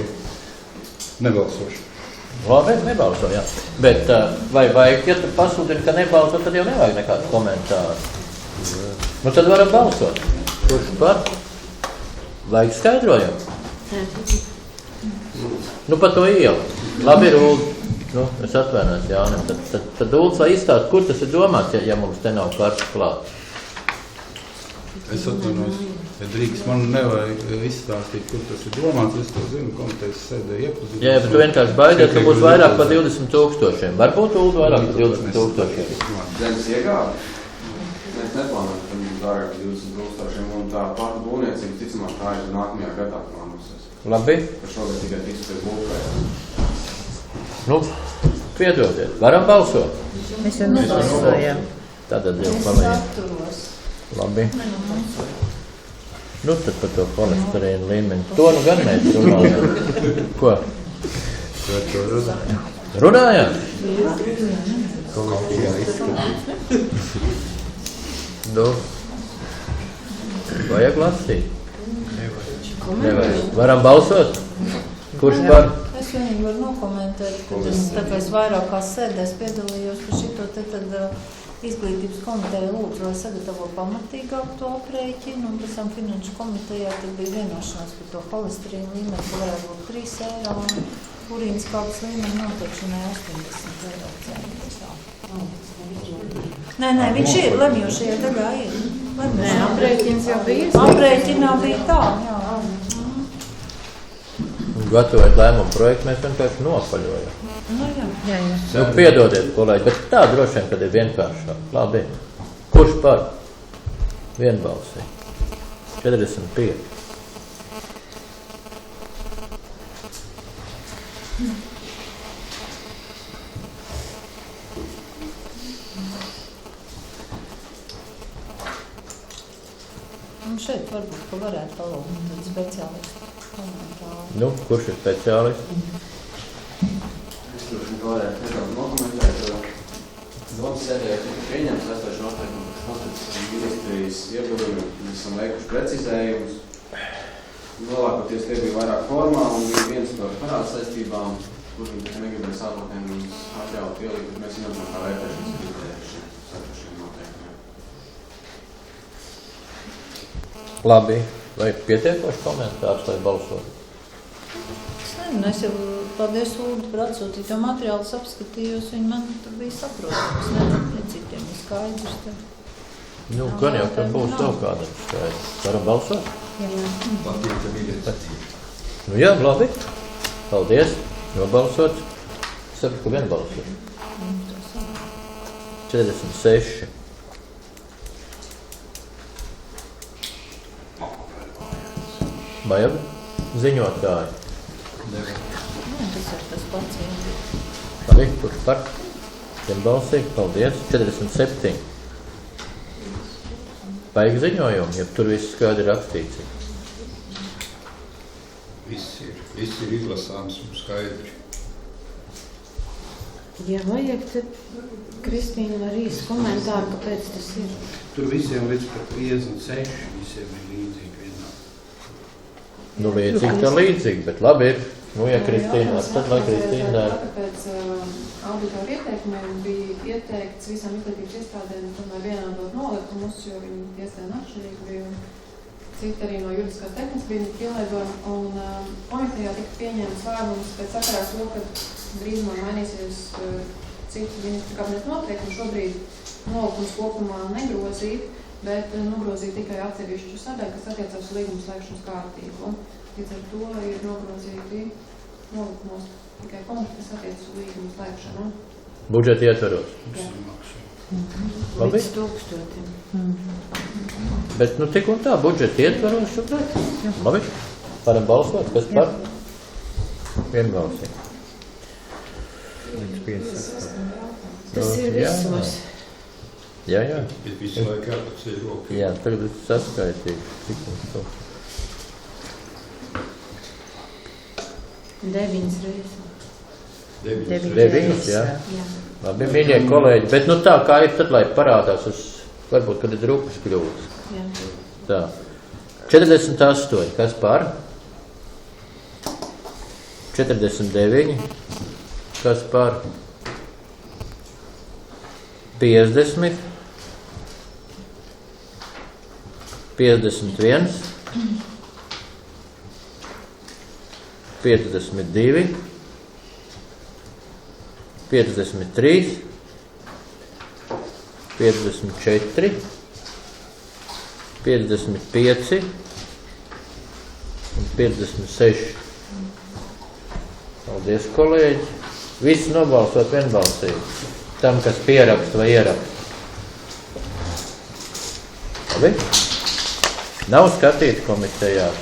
nebalsošu. Labi, nebalso, jā. Bet vai vajag, ja tu pasludini, ka nebalso, tad jau nevajag nekādu komentāru. Nu tad varam balsot. Kurš par? Vajag skaidrojumu? Nu par to ielu. Labi, Rūl. Nu, es atvainojos, Jānim. Tad Rūls vai izstāst, kur tas ir domāts, ja mums te nav karš klāt? Es atvainojos, ja drīkst, man nevajag izstāstīt, kur tas ir domāts. Es to zinu, komitejas sēdē iepazīstos. Jā, bet tu vienkārši baidies, ka būs vairāk par 20 000. Varbūt Rūl vairāk par 20 000. Zemes iegādi? Mēs neplānojam, ka mums vairāk par 20 000, un tā pati būvniecība, ticamāk, tā ir nākamajā gadā plānosies. Labi. Par šogad tikai tiks pēc būvēt. Nu, piedodiet. Varam balsot? Mēs jau nobalsojam. Tātad jau Es paliek. atturos. Labi. Nu, tad par to holesterīnu līmeni. To nu gan mēs runājam. Ko? Runājām? Nu, vajag lasīt. Nevajag. Varam balsot? Kurš par? Es vienīgi varu nokomentēt, ka tā kā es vairākās sēdēs piedalījos par šito te tad izglītības komiteja lūdzu, lai sagatavo pamatīgāk to aprēķinu, un pēc tam finanšu komitejā tad bija vienošanās par to holesterīnu līmeni, ka varētu būt 3 eiro, un urīnas kādas līmeni noteikšanai 80 eiro. Nē, viņš ir lemjošajā daļā ir. Nē, aprēķins jau bija. Aprēķinā bija tā, jā. Gatavojot lēmumu projektu, mēs vienkārši nopaļojam. Nu jā. Jā. Nu, piedodiet, kolēģi, bet tā droši vien, kad ir vienkāršāk. Labi. Kurš par? Vienbalsī. 45. Un šeit varbūt, ka varētu palūgt tādu speciālistu komentāru. Nu, kurš ir speciālists? Es droši vien varētu nedaudz nokomentēt. Domas sēdē tika pieņemts esošs noteikums, kas ministrijas iebildumi. Mēs esam veikuši precizējumus. Lielākoties tie bija vairāk formāli un bija viens par parādu saistībām, kurš viņi negribēja sākotnēm mums atļaut ielikt, bet mēs zinām, kā vērtēšanas kritēriju šiem noteikumiem. Labi. Vai pietiekoši komentārs, lai balsot? Es jau, paldies Uldu par atsūtīto materiālu, apskatījos, viņi man tur bija saprotams, ne citiem ir skaidrs. Nu, gan jau, ka būs tev kādam skaidrs. Varam balsot? Jā. Nu jā, labi. Paldies. Nobalsots. Sapratu, ka vienbalsot. 46. Vajag ziņotāji. Tas ir tas pats. Labi, kurš par? Vienbalsīgi, paldies. 47. Vajag ziņojumu, ja tur viss skaidri rakstīts. Viss ir izlasāms un skaidri. Ja vajag, tad Kristīna var īsti komentāru, kāpēc tas ir. Tur visiem līdz pat 56 visiem ir līdzīgi vienā. Nu, līdzīgi tā līdzīgi, bet labi ir. Nu, ja Kristīna, tad lai Kristīna... Tāpēc auditoru ieteikumiem bija ieteikts visām izglītības iestādēm tomēr vienādot nolikumus, jo viņi iestādi atšķirīgi bija un citi arī no juridiskās tehnikas bija pielietojumi. Un komitejā tika pieņemts lēmums pēc sakarā to, ka drīzumā mainīsies citu ministru kabineta noteikumu. Šobrīd nolikums kopumā negrozīt, bet nogrozīt tikai atsevišķu sadaļu, kas attiecās uz līgumu slēgšanas kārtību. Līdz ar to ir nogrozīti nolikumos tikai punkti, kas attiecas uz līgumu slēgšanu. Budžeti ietveros. Labi? Līdz 1000. Bet, nu, tik un tā, budžeti ietveros šobrīd. Labi? Varam balsot, kas par? Vienbalsīgi. Tas ir visos. Jā. Bet visu laiku jāpaceļ roku. Jā, tagad es saskaitīju. Cik mums to? 9 reizes. 9, jā. Jā. Labi, mīļie kolēģi, bet nu tā kā ir tad, lai parādās uz, varbūt, kad ir drupas kļūdas. Jā. Tā. 48, kas par? 49, kas par? 50, 51, 52, 53, 54, 55 un 56. Paldies, kolēģi. Visi nobalsot vienbalsīgi. Tam, kas pieraksta vai ieraksta. Labi? Nav skatīti komitejās.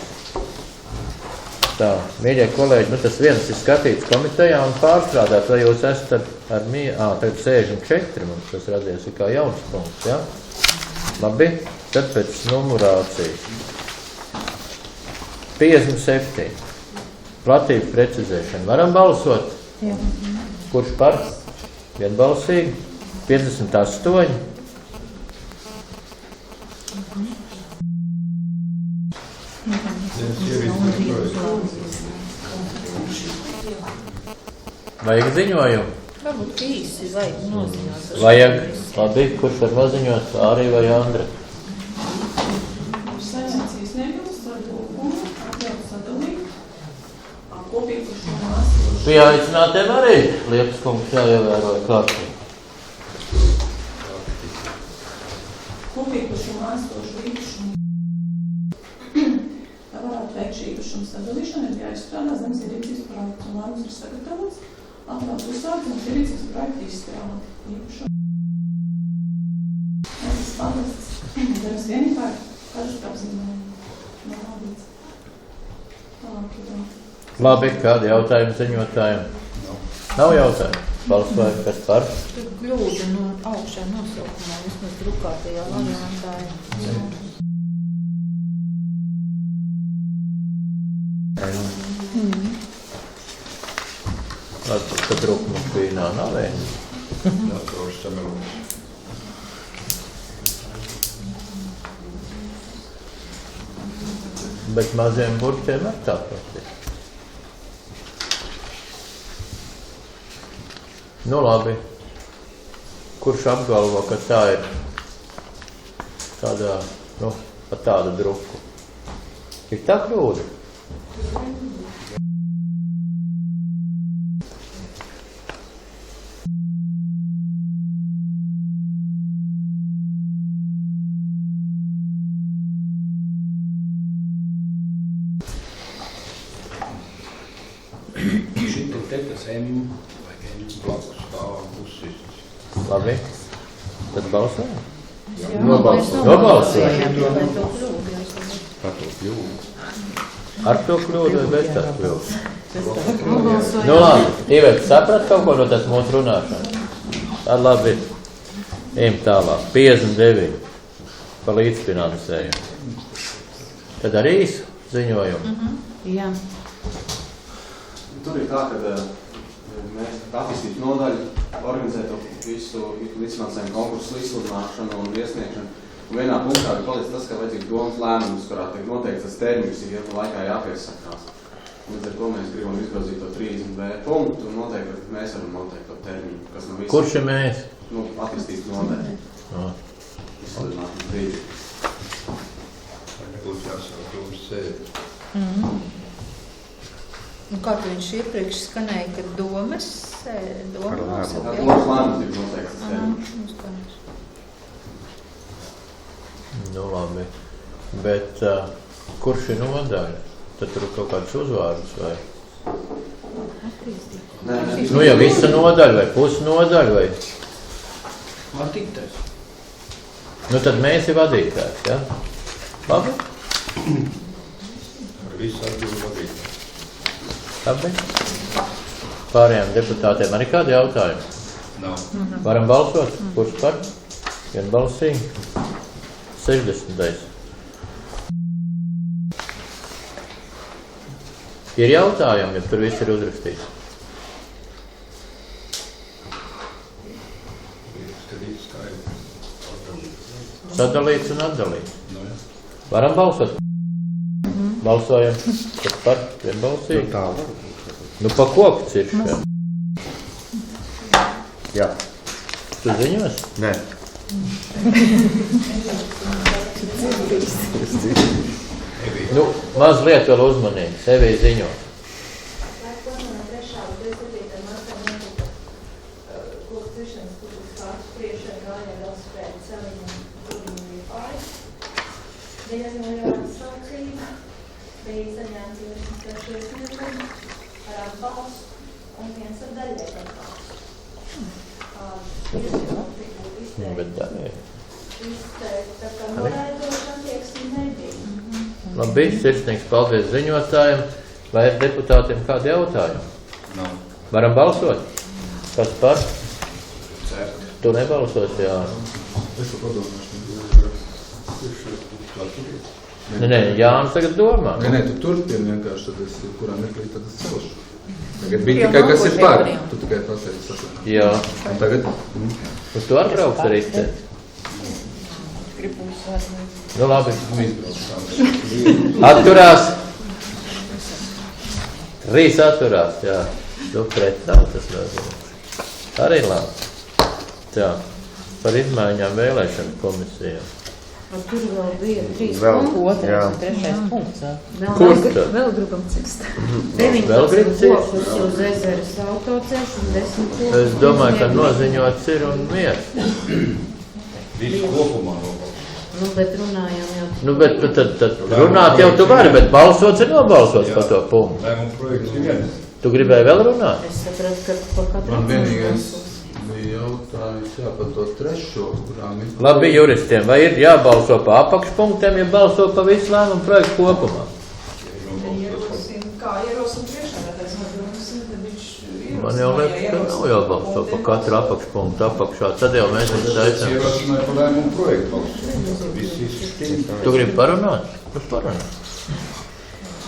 Tā, mīļie kolēģi, tas viens ir skatīts komitejā un pārstrādāt, vai jūs esat tagad 64, mums tas radies ir kā jauns punkts, ja? Labi, tad pēc numurācijas. 57. Platība precizēšana. Varam balsot? Jā. Kurš par? Vienbalsīgi. 58. Vajag ziņojumu? Varbūt īsi vajag noziņot. Vajag. Labi, kurš var noziņot? Arī vai Andra? Saimnieks iesniegums ar lūgumu atļaut sadalīt kopīgu šo māsu. Pie aicinātiem arī Liepas kungs jāievēro kārtīgi. Kopīgu šo māstošu īpašumu. Lai varētu veikt šī īpašuma sadalīšana, ir jāizstrādā zemes ierīcības projekts, un lēmums ir sagatavots, atļaut uzsākt zemes ierīcības projektu izstrādi. Īpašumu. Mēs esam pavests zemes vienītāji, kažu apzīmējumu. Nolādīts. Tālāk ir. Labi, kādi jautājumi ziņotājiem? Nav jautājumu. Balsojam, kas par? Tur kļūda no augšā nosaukumā, vismaz drukātajā variantā. Labi, ka drukuma spīnā nav viena. Jā, droši samelūs. Bet maziem burtiem ar tāpat ir. Nu labi. Kurš apgalvo, ka tā ir tādā, pa tādu druku? Ir tā kļūda? Šit ir te tas M vai N blakus stāvā pusis. Labi. Tad balsojam. Nobalsojam. Nobalsojam. Par to kļūdu. Ar to kļūdu vai bez tā kļūdu? Nu labi. Ivets, saprat kaut ko no tas mūsu runāšanas? Tā labi. Ejam tālāk. 59. Pa līdzfinansējumu. Tad arī īsu ziņojumu. Jā. Tur ir tā, ka mēs attīstības nodaļu organizē to visu līdzfinansējumu konkursu izsludināšanu un iesniegšanu. Un vienā punktā ir palicis tas, ka vajadzīgs domas lēmums, kurā tiek noteikts tas termiņš, ja laikā jāpiesakās. Līdz ar to mēs gribam izgrozīt to 30B punktu un noteikti, ka mēs varam noteikt to termiņu, kas no visiem. Kurš ir mēs? Attīstības nodaļa. Izsludināšanu brīdi. Būs jāsāk domas sēdi. Un kā tu viņš iepriekš skanēja, ka domas Domas lēmums ir noteikts tas termiņš. Nu labi. Bet kurš ir nodaļa? Tad tur ir kaut kāds uzvārds vai? Nu ja visa nodaļa vai pusnodaļa vai? Vadītājs. Nu tad mēs ir vadītājs, ja? Labi? Ar visu atbildu vadītāju. Labi. Pārējām deputātiem arī kādi jautājumi? Nav. Varam balsot? Kurš par? Vienbalsīgi. 60. Ir jautājumi, ja tur viss ir uzrakstīts? Sadalīts un atdalīts. Varam balsot? Balsojam. Kas par? Vienbalsīgi? Nu pa koku ciršanu. Jā. Tu ziņos? Nē. Nu, mazliet vēl uzmanīgi. Sevi ziņo. Labi, sirsnīgs paldies ziņotājiem. Vai ir deputātiem kādi jautājumi? Nav. Varam balsot? Kas par? Cert. Tu nebalsos, jā. Es to padomāšu. Nē, Jānis tagad domā. Nē, tu turpini vienkārši, tad es, kurā mirklī tad es celšu. Tagad bija tikai, kas ir par. Tu tikai pateici sasāk. Jā. Un tagad? Un tu atbrauks arī te? Gribu uzsvērt. Nu labi. Izbrauc. Atturās. 3 atturās, jā. Tu pret nav tas nozīmē. Arī labi. Tā. Par izmaiņām vēlēšanu komisijām. Tur vēl bija 3 Vēl, punkti. jā. 3. punkts. Kur tad? Vēl gribam cist. Vēl grib 19 cist? kokus uz ezeres autoceļš un 10 kokus. Es domāju, ka noziņots ir un miers. Visu kopumā nobalsot. Nu, bet runājām jau. Nu, bet tad runāt jau tu vari, bet balsots ir nobalsots par to punktu. Lēmuma projekts ir viens. Tu gribēji vēl runāt? Es sapratu, ka par katru Man vienīgais bija jautājums, jā, par to trešo, kurām ir... Labi, juristiem, vai ir jābalso pa apakšpunktiem, ja balso pa visu lēmumu projektu kopumā? Kā ierosina priekšsēdētājs, tad viņš Man jau liekas, ka nav jābalso pa katru apakšpunktu apakšā. Tad jau mēs Es taisām. ierosināju par lēmumu projektu balsot. Viss izšķirt. Tu gribi parunāt? Kurš parunāt?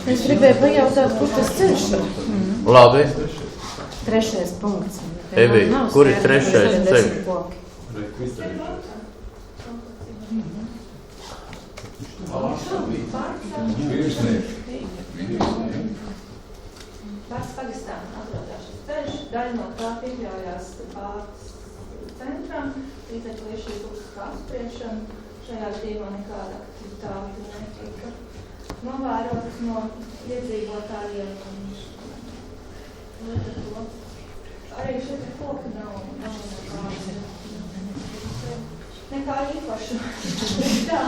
Es gribēju pajautāt, kur tas ceļš ir. Labi. 3. punkts. Evī, kur ir 3. ceļš? Pats Pagistānā atrodās šis ceļš, daļa no tā iekļaujās pārtas centram, līdz ar to ir šī publiskā apspriešana. Šajā gadījumā nekāda aktivitāte netika novērotas no iedzīvotājiem. Līdz ar to arī šeit koki nav nekā īpaša. Tā.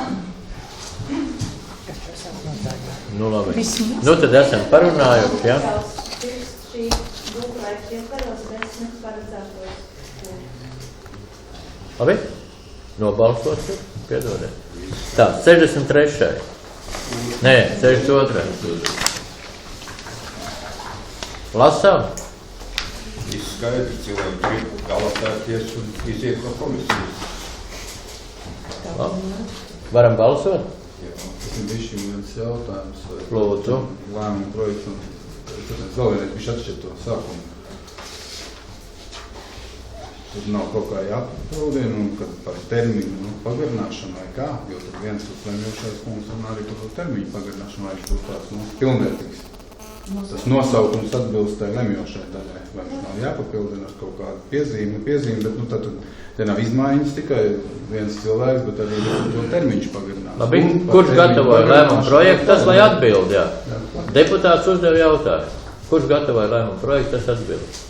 Nu labi. Nu tad esam parunājuši, ja? Šī būvprojekta ietvaros 10 paredzētos. Labi? Nobalsots ir? Piedodiet. Tā, 63. Nē, 62. Lasām? Viss skaidrs, cilvēki grib galvastāties un iziet no komisijas. Labi. Varam balsot? Tas ir bišķi viens jautājums. Lūdzu. Lēmumu projekts un vēl vienreiz bišķi atšķirt to sākumu. Tur nav kaut kā jāpapildina un kad par termiņu pagarināšanu vai kā, jo tur viens uzlēmjošais punkts un arī par to termiņu pagarināšanu vai viņš būtu tāds pilnvērtīgs. Tas nosaukums atbilst tai lemjošai daļai, vai viņš nav jāpapildina ar kaut kādu piezīmi, bet nu tad te nav izmaiņas tikai viens cilvēks, bet arī to termiņš pagarinās. Labi, kurš gatavoja lēmumu projektu, tas lai atbild, jā. Deputāts uzdev jautājumu. Kurš gatavoja lēmumu projektu, tas atbild.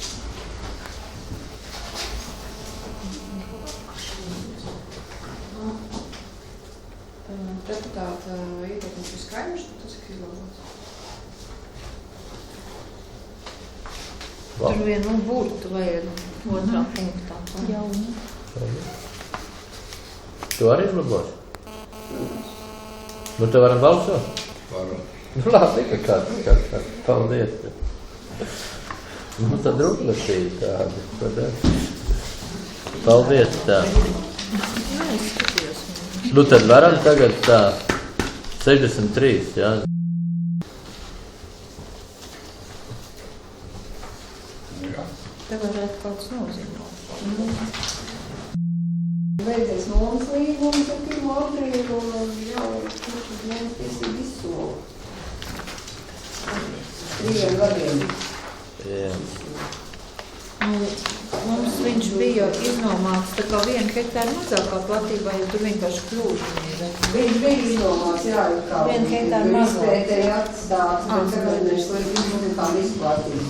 Deputāta ieteikums ir skaidrs, ka tas ir izlabots. Tur vienu burtu vajag otrā punktā. Tu arī izlabos? Nu, te varam balsot? Varam. Nu, labi, ka kāds. Paldies. Nu, tad rūplasīja tādi. Paldies tā. Nu, tad varam tagad tā 63, jā. Te varētu kāds nozīmēt. Beidzies nomas līgums ar 1. aprīlu un jau nomas tiesību izsolu. 3 gadiem. Jā. Mums viņš bija iznomāts tā kā 1 hektāra mazākā platībā, jo tur vienkārši kļūšana ir. Viņš bija izdomāts, jā, kā 1 hektāra mazāk. izpētēji atstāts, bet tagad viņš to ir kā izplatību.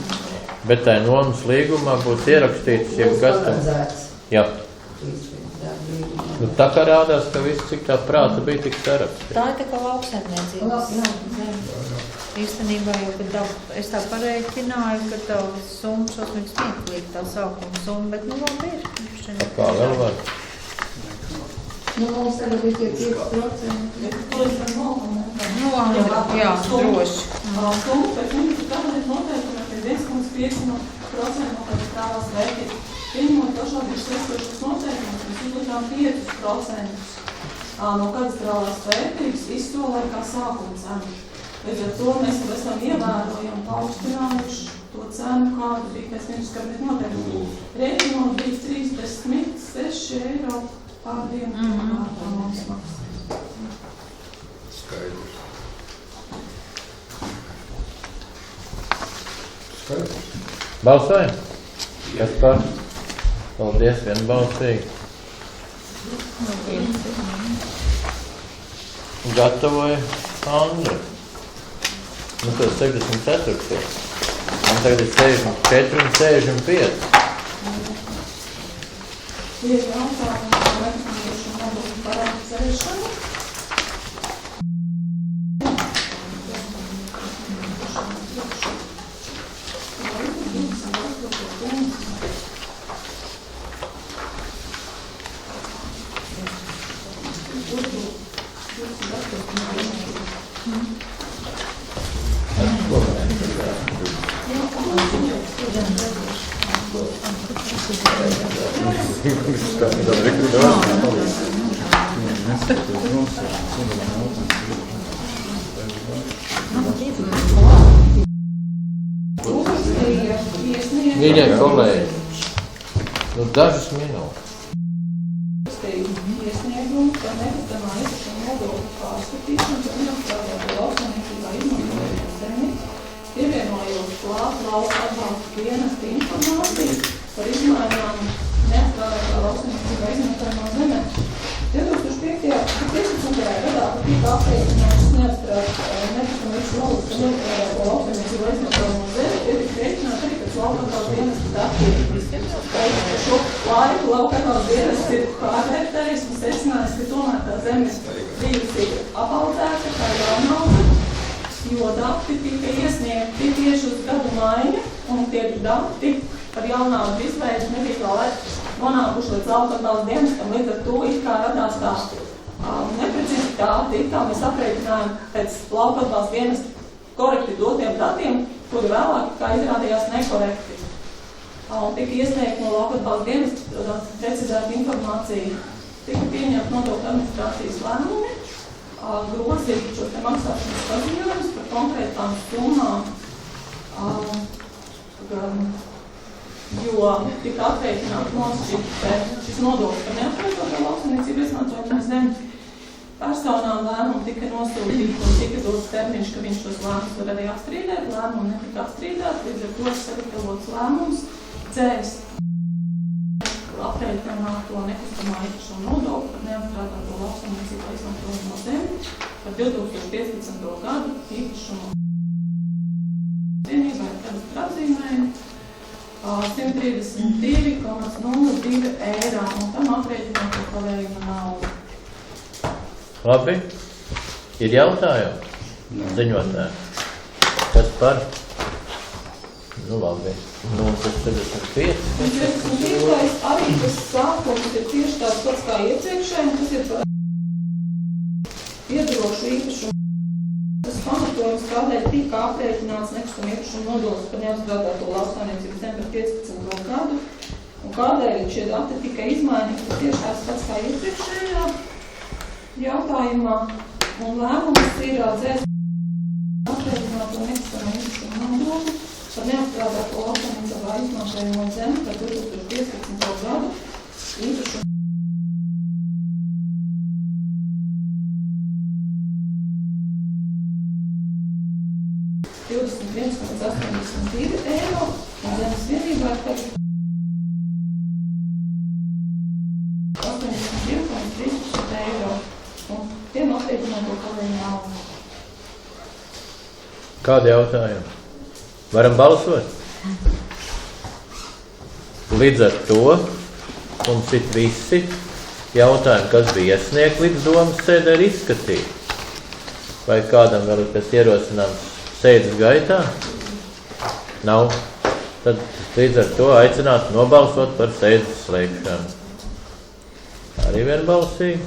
Bet tā nomas līgumā būs ierakstīts, ja kas tam... Jā. Nu, tā kā rādās, ka viss, cik tā prāta bija, tik sarakstīt. Tā ir tā kā lauksaimniecības zeme. Īstenībā jau, kad es tā pareiķināju, ka tā summa šausmīgi smieklīgi, tā sākuma summa, bet nu labi ir. Kā vēl var? Nu, mums tagad ir tie 5%. To ir par nogumu. Jā, droši. Summa pēc ministra kabineta noteikumiem ir 1,5% no katastrālās vērtības. Pieņemot pašvaldības saistošos noteikumus, mēs uzlikām 5% no katastrālās vērtības izsolē kā sākuma cenu. Līdz ar to mēs esam ievērojami paaugstinājuši to cenu, kādu bija pēc ministra kabineta noteikumu. Rēķinot bija 36 eiro pār dienu kilogramā mums maksā. Skaidrs. Balsojam? Kas par? Paldies, vienbalsīgi. Gatavoja Andra. Nu, tad 64. Un tagad ir 64 un 65. Ir jautājumi par elektroniešu nodokļu paredzēšanu. Mīļie kolēģi, nu dažas minūtes. Iesniegumu par nekustamā īpašuma nodokļu pārskatīšanu, par neapstrādāto lauksaimniecībā izmantojot zemi, pievienojot klāt lauka atbalsta dienesta informāciju par izmaiņām neapstrādātā lauksaimniecībā izmantojamā zemē. 2015. gadā tika aprēķināts nekustamā īpašuma nodokļu par neapstrādāto lauksaimniecībā izmantojamā zemi, ir rēķināts arī pēc lauka atbalsta dienesta datiem. Šo laiku lauka atbalsta dienests ir pārvērtējis un secinājis, ka tomēr tā zeme bijusi apaudzēta kā jaunauga, jo dati tika iesniegti tieši uz gadu maiņu, un tie dati par jaunaugu izveidu nebija vēl nonākuši līdz lauka atbalsta dienestam, līdz ar to it kā radās tā neprecizitāte, it kā mēs aprēķinājām pēc lauka atbalsta dienesta korekti dotiem datiem, kuri vēlāk kā izrādījās nekorekti. Un tika iesniegt no lauka atbalsta dienesta precizēta informācija. Tika pieņemt nodokļu administrācijas lēmumi, grozīt šo te maksāšanas paziņojumus par konkrētām summām, jo tika aprēķināti nosacīt šis nodoklis par neapstrādāto lauksaimniecību izmantojamā zemi. Personām lēmumu tika nosūtīti un tika dots termiņš, ka viņš tos lēmumus var arī apstrīdēt. Lēmumu netika apstrīdēt, līdz ar to sagatavots lēmums cēs aprēķināto nekustamā īpašuma nodokli par neapstrādāto lauksaimniecībā izmantojamo zemi par 2015. gadu īpašumu vienībai kadastra apzīmējumu 132,02 eiro un tam aprēķināto pavējuma naudu. Labi. Ir jautājumi? Ziņotē. Kas par? Nu labi. Nu, tas 65. 65. arī tas sākums ir tieši tāds pats kā iepriekšējiem, tas ir par iedrošu īpašumu. Tas pamatojums, kādēļ tika aprēķināts nekustamā īpašuma nodoklis par neapstrādāto lauksaimniecības zemi par 15. gadu, un kādēļ šie dati tika izmainīti, tas tieši tāds pats kā iepriekšējā jautājumā, un lēmums ir dzēst aprēķināto nekustamā īpašuma nodokli par neapstrādāto lauksaimniecībā izmantojamo zemi par 2015. gadu īpašumu. €21,82 un zemes vienībā ir tagad 82,13 eiro. Un tiem aprēķināto pavējuma naudu. Kādi jautājumi? Varam balsot? Līdz ar to mums ir visi jautājumi, kas bija iesniegti līdz domas sēdē, ir izskatīti. Vai kādam vēl ir kas ierosināms sēdes gaitā? Nav. Tad līdz ar to aicinātu nobalsot par sēdes slēgšanu. Arī vienbalsīgi.